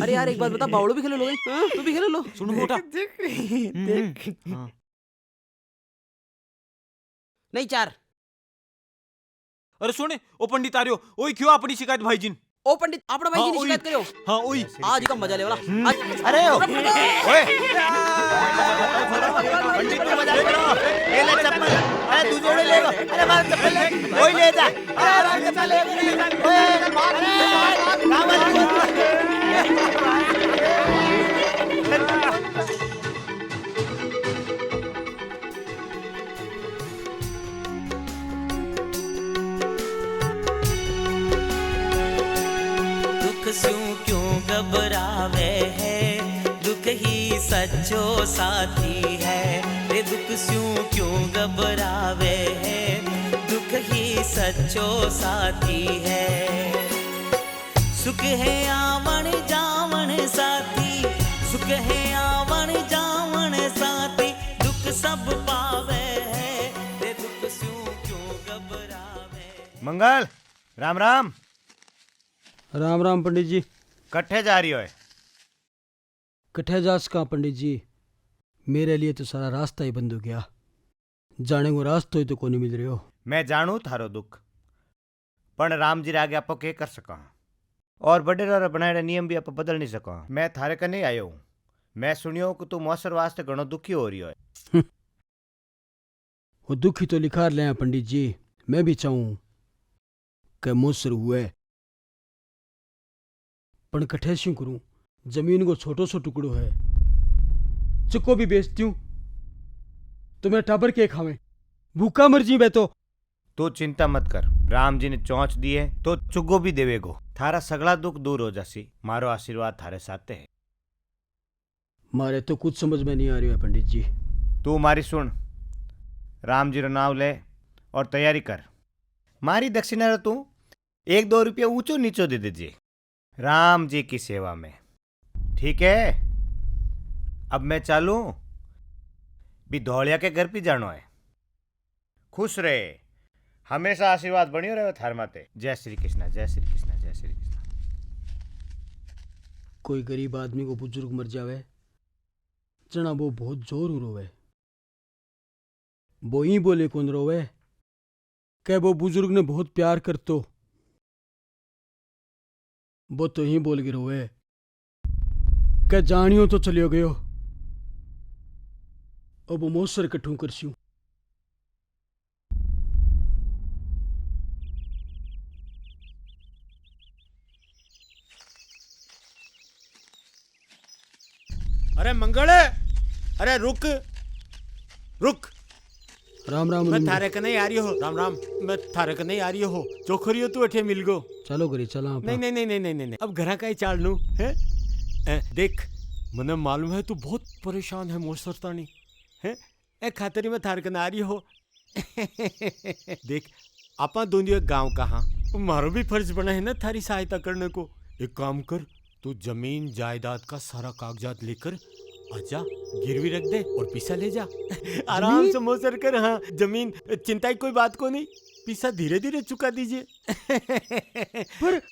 अरे यार एक बात बता, बावड़ो भी खेले लोगे? तू भी खेले लो। सुनो मोटा। नहीं 4। अरे सुने ओ पंडित आर्यो ओई क्यों अपनी शिकायत भाईजीन? ओ पंडित आपड़ा भाई जी ने शिकायत करो। हाँ ओई आज का मजा ले वाला। अरे ओए पंडित को मजा ले लो। ये ले चप्पल। अरे तू जोड़े ले लो। अरे मार चप्पल ले। ओए ले जा। अरे मार चप्पल ले। ओए दुख स्यों क्यों घबरावे है, दुख ही सच्चो साथी है। रे दुख स्यों क्यों घबरावे है, दुख ही सच्चो साथी है। सुख है आवन जावन साथी, सुख है आवन जावन साथी, दुख सब पावे है। रे दुख स्यों क्यों घबरावे। मंगल राम राम। राम राम पंडित जी। कट्ठे जा रही हो? कट्ठे जास का पंडित जी, मेरे लिए तो सारा रास्ता ही बंद हो गया। जाने को रास्ता ही तो को नहीं मिल रही हो। मैं जानू थारो दुख, पण राम जी आगे आप के कर सका और बड़े बनाए नियम भी आप बदल नहीं सका। मैं थारे का नहीं आयो हूँ। मैं सुनियो कि तू मौसर वास्ते घणो दुखी हो रही हो। वो दुखी तो लिखा ले पंडित जी। मैं भी चाहूं कि मौसर हुए, पण कठे क्यों करूं? जमीन को छोटो सो टुकड़ो है, चुको भी बेचती हूं तो मैं टाबर के खावे, भूखा मर जी मैं तो। तू चिंता मत कर, राम जी ने चौंच दिए तो चुगो भी देवेगो। थारा सगला दुख दूर हो जासी। मारो आशीर्वाद थारे साथे है। मारे तो कुछ समझ में नहीं आ रही है पंडित जी। तू मारी सुन, राम जी रो नाम ले और तैयारी कर। मारी दक्षिणा रो तू 1-2 रुपया ऊंचो नीचो दे दीजिए राम जी की सेवा में, ठीक है? अब मैं चालू भी धौलिया के घर पे जानो है। खुश रहे, हमेशा आशीर्वाद बनियो रहे थार माते। जय श्री कृष्णा, जय श्री कृष्णा, जय श्री कृष्णा। कोई गरीब आदमी को बुजुर्ग मर जावे जना वो बहुत जोर रोवे, वो ही बोले कौन रोवे कि वो बुजुर्ग ने बहुत प्यार करतो। वो तो ही बोल गिरो है कि जानियो तो चलियो गयो, अब मोसर कठू करस्यू। अरे मंगल, अरे रुक रुक। राम राम। मैं थारे कने आ रही हो। राम राम। मैं थारे कने आ रही हो। चोखरियो तू अठे मिल गो। चलो गरी चला। नहीं नहीं नहीं नहीं नहीं नहीं अब घरा का ही चाल नू है। देख मने मालूम है तू बहुत परेशान है मोर सरतानी है। ए खातरी में थारे कने आ रही हो। देख आपा दोनों गांव कहाँ, मारो भी फर्ज बना है ना थारी सहायता करने को। एक काम कर, तू जमीन जायदाद का सारा कागजात लेकर आजा, गिरवी रख दे और पैसा ले जा। आराम से मोसर कर। हाँ जमीन चिंता की कोई बात को नहीं, पैसा धीरे धीरे चुका दीजिए।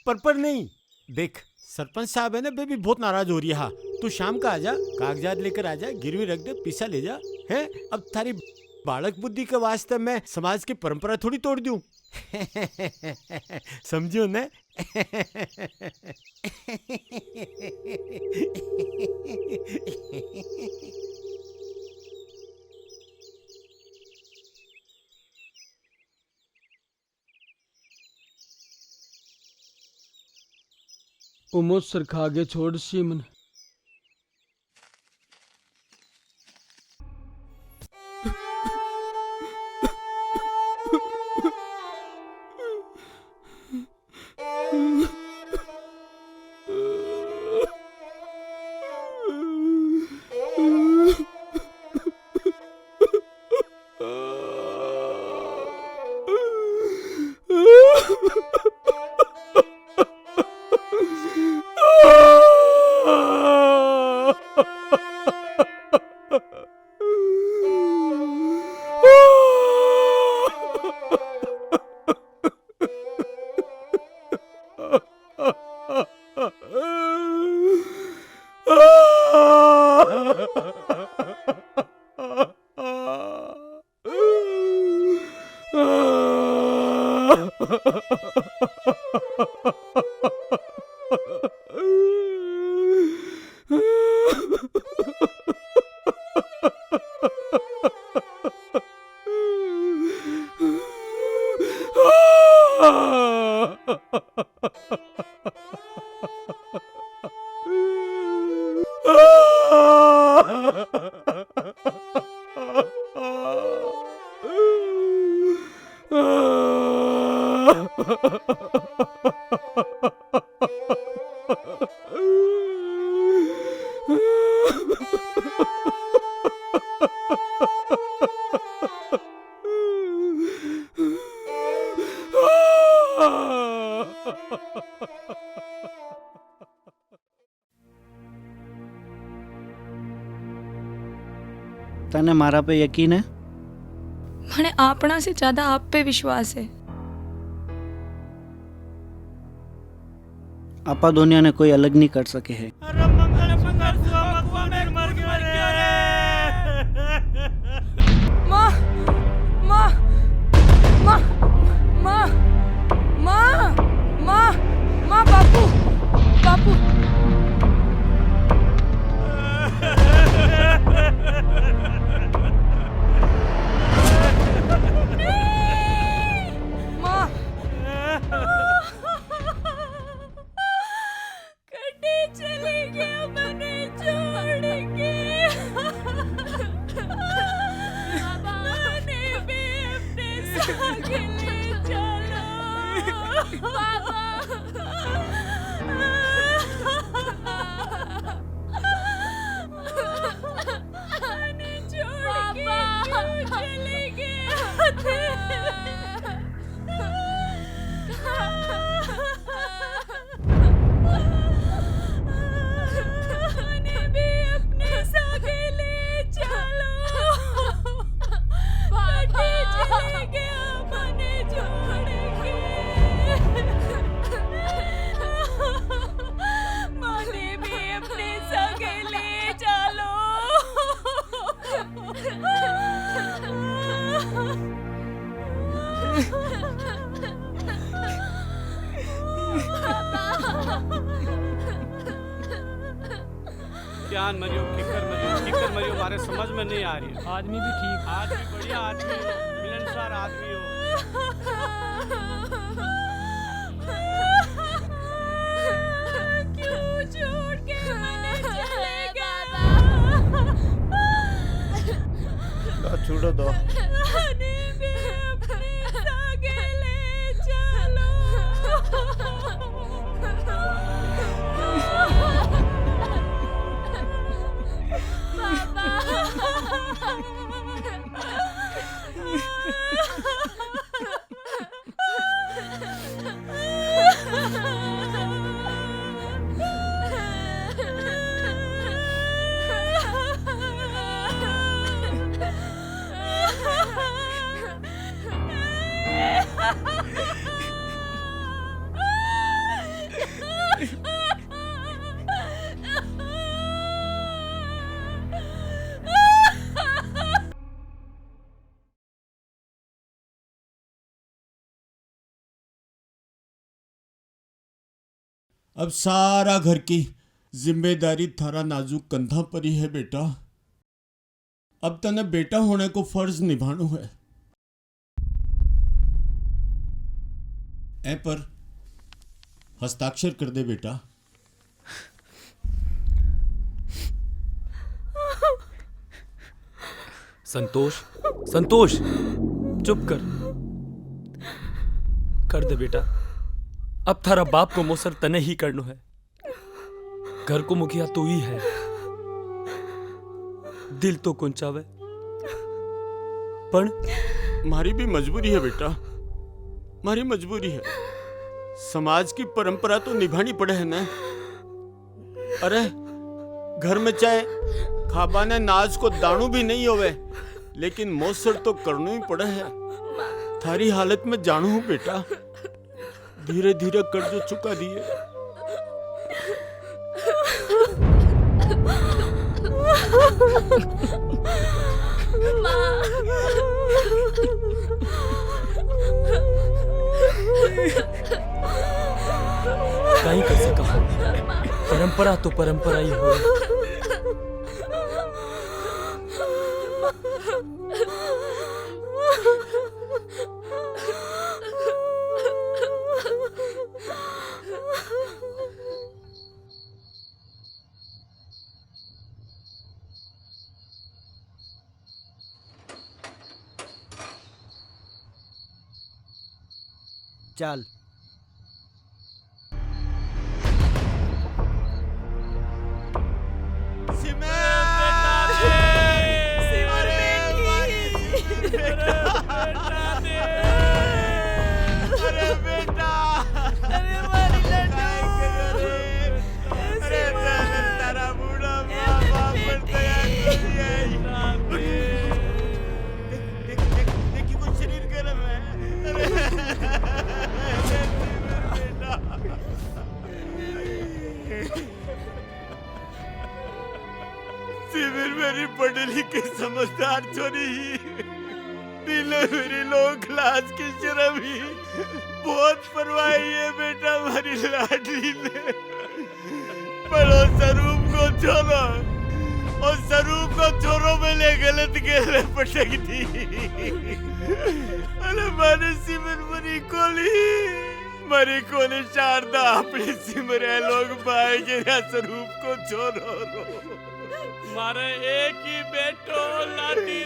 पर नहीं। देख सरपंच साहब है ना, बेबी बहुत नाराज हो रही है। हाँ तू शाम का आजा, कागजात लेकर आजा, गिरवी रख दे, पैसा ले जा। है अब थारी बालक बुद्धि के वास्ते मैं समाज की परंपरा थोड़ी तोड़ दूं। समझो ना। ओ मोसर खा के छोड़ सी मन। तने मारा पे यकीन है? मने आपना से ज्यादा आप पे विश्वास है। आपा दुनिया ने कोई अलग नहीं कर सके है। माँ माँ माँ माँ माँ माँ माँ बापू बापू। माँ कटे चले मान मरियो किकर मरियो हमारे समझ में नहीं आ रही। आदमी भी ठीक, आदमी बढ़िया आदमी हो, मिलनसार आदमी हो। क्यों छोड़ के मैंने चलेगा लो छोड़ो दो। हनी भी अपने सागे ले चलो। अब सारा घर की जिम्मेदारी थारा नाजुक कंधा पर ही है बेटा। अब तने बेटा होने को फर्ज निभानो है। ए पर हस्ताक्षर कर दे बेटा। संतोष, संतोष, चुप कर दे बेटा। अब थारा बाप को मोसर तने ही करनो है। घर को मुखिया तू ही है। दिल तो कुंचावे पण मारी भी मजबूरी है बेटा, मारी मजबूरी है। समाज की परंपरा तो निभानी पड़े है ना। अरे घर में चाहे खाबाने नाज को दाणू भी नहीं होवे, लेकिन मोसर तो करनो ही पड़े है। थारी हालत में जानू हूं बेटा, धीरे धीरे कर्ज चुका दिए। कहीं कर सका, परंपरा तो परंपरा ही हो। चल सिमिर मेरी पढ़ी लिखी समझदार छोरी ही, दिल मेरी लोग लाज की शर्म ही बहुत परवाही है बेटा हमारी लाडली ने। पर वो स्वरूप को छोड़ो, और स्वरूप को छोरो में ले गलत गेले पटक दी। अरे माने सिमर मरी कोली शारदा अपनी सिमरे लोग पाएंगे ना स्वरूप को छोड़ो रो। मारे एक ही बेटो लाटी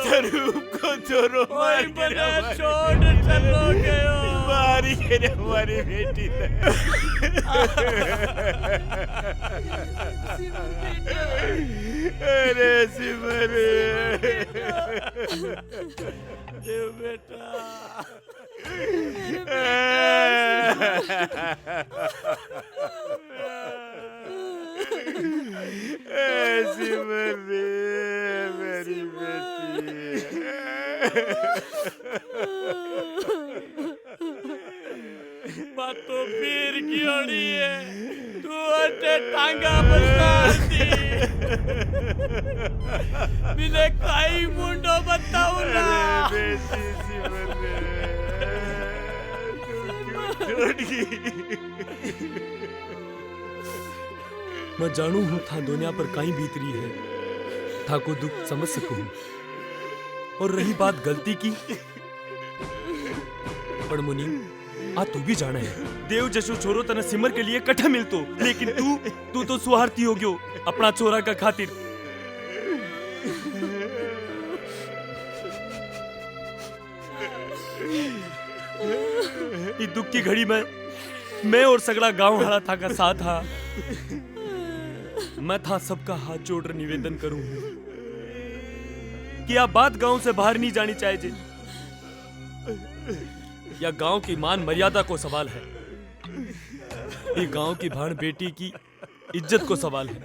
स्वरूप को छोड़ो, मार बना छोड़ चलो गयो। मारी के हमारी बेटी अरे सिमर बेटा सिमर मेरी बेटी। बात तो पीर की होनी है, तू अटे टांगा बसाती बिना काई मुंडो बताऊ ना। बेटी सिमर तू क्यों छोड़ गई? मैं जानू हूं था दुनिया पर कहीं बीतरी है, था को दुख समझ सकूं। और रही बात गलती की, पर मुनी आ तू भी जाने है, देव जशो छोरो तने सिमर के लिए कठे मिलतो, लेकिन तू तो स्वार्थी हो गयो अपना चोरा का खातिर। इस दुख की घड़ी में मैं और सगड़ा गांव हारा था का साथ हा। मैं था सबका हाथ जोड़ निवेदन करूं कि आप बात गांव से बाहर नहीं जानी चाहिए, या गांव की मान मर्यादा को सवाल है, ये गांव की भाण बेटी की इज्जत को सवाल है।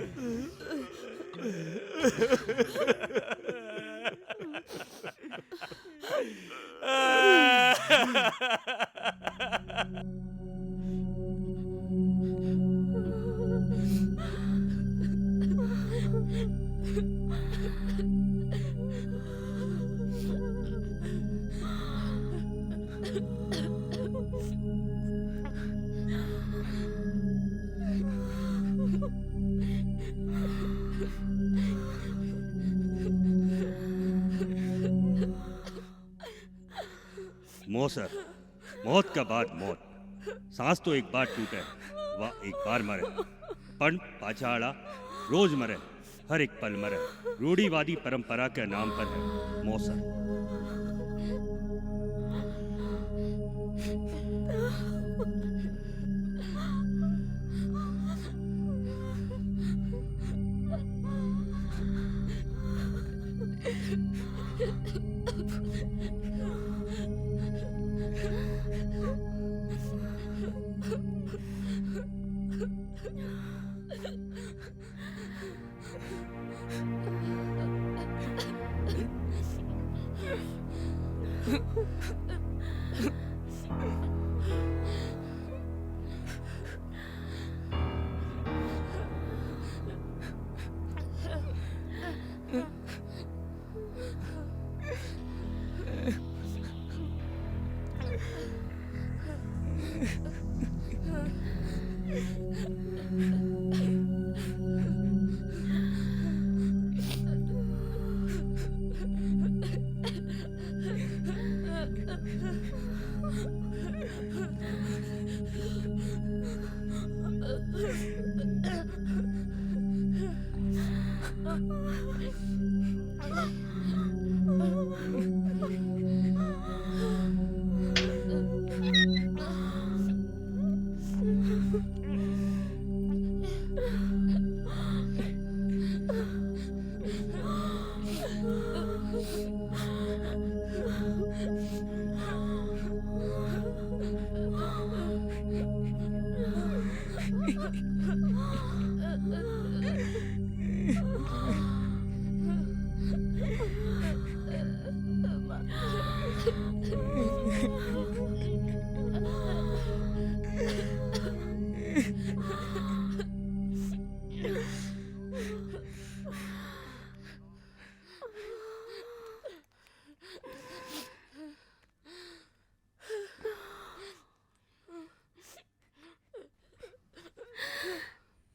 मोसर, मौत का बाद मौत, सांस तो एक बार टूटे वह एक बार मरे, पण पाछाड़ा रोज मरे, हर एक पल मरे, रूढ़ीवादी परंपरा के नाम पर है मोसर।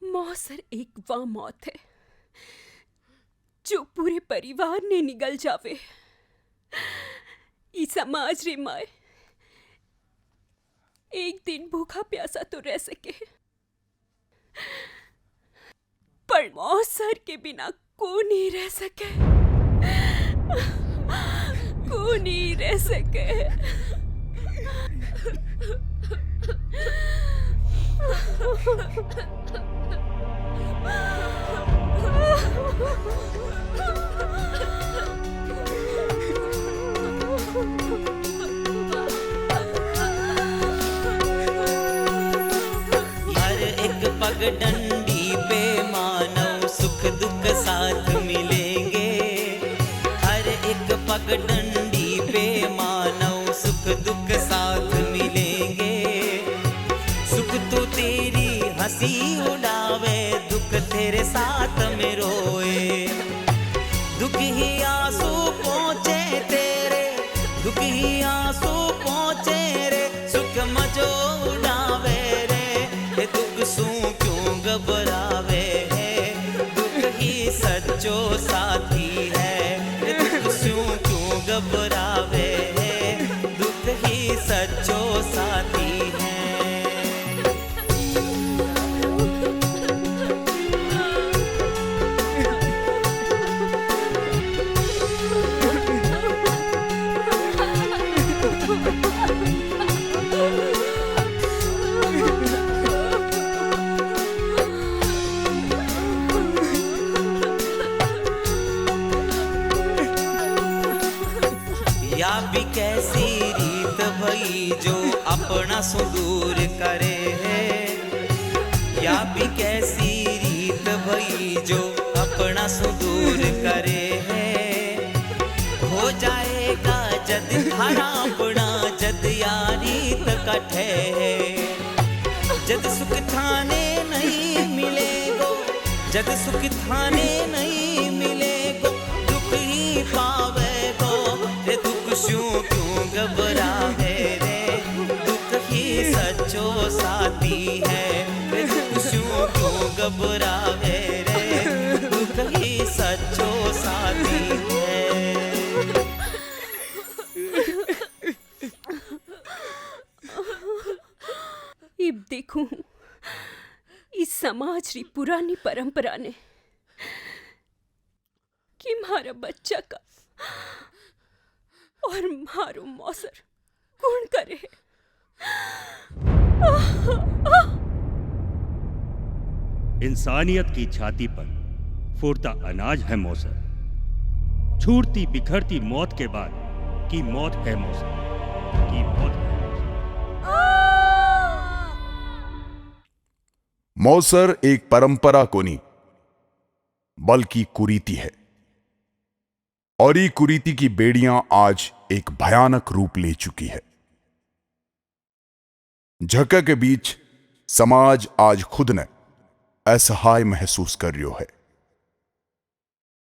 मौसर एक वह मौत है जो पूरे परिवार ने निगल जावे। ई समाज रे माए एक दिन भूखा प्यासा तो रह सके, पर मौसर के बिना कौन नहीं रह सके, कौन नहीं रह सके। हर एक पगडंडी पे मानव सुख दुख साथ मिलेंगे, हर एक पगडंडी पे मानव सुख दुख साथ मिलेंगे। सुख तो तेरी हंसी उड़ावे, दुख तेरे साथ में रोए, दुख ही आंसू पहुँचे तेरे, दुख ही आंसू पहुँचे रे, सुख मजो उड़ावे रे, दुख सू क्यों घबरावे। साथी है, रे दुख स्यों क्यों घबरावे है, दुख ही सच्चो साथी है। या भी कैसी रीत भई जो अपना सुदूर करे है, या भी कैसी रीत भई जो अपना सुदूर करे है, हो जाएगा जद थारा अपना जद यारी कठे है, जद सुख थाने नहीं मिलेगो, जद सुख थाने नहीं मिलेगो, दुख ही पावेगो, रे दुख स्यों क्यों घबरावे रे, दुख ही सच्चो साथी है, रे दुख स्यों क्यों घबरावे रे, दुख ही सच्चो साथी है। इब देखूं इस समाज री पुरानी परंपरा ने कि मारा बच्चा का और मारो मौसर कौन करे। इंसानियत की छाती पर फूटता अनाज है मौसर, छूटती बिखरती मौत के बाद की मौत है मौसर, की मौत है। मौसर एक परंपरा को नहीं बल्कि कुरीति है, और ये कुरीति की बेड़ियां आज एक भयानक रूप ले चुकी है। झक्का के बीच समाज आज खुद ने असहाय महसूस कर रही है।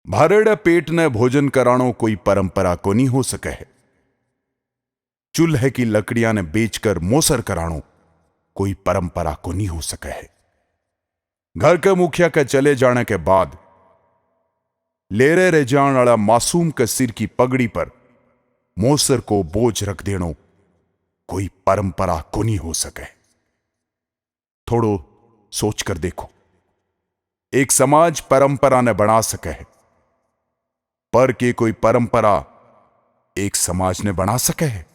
भरड़ पेट ने भोजन कराणो कोई परंपरा को नहीं हो सके है। चूल्हे की लकड़ियां ने बेचकर मोसर कराणो कोई परंपरा को नहीं हो सके है। घर के मुखिया के चले जाने के बाद लेरे रह जाने वाला मासूम के सिर की पगड़ी पर मोसर को बोझ रख देनो कोई परंपरा को नहीं हो सके। थोड़ो सोच कर देखो, एक समाज परंपरा ने बना सके है, पर के कोई परंपरा एक समाज ने बना सके है।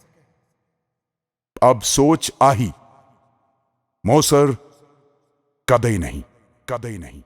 अब सोच आही, मोसर कदई नहीं, कदई नहीं।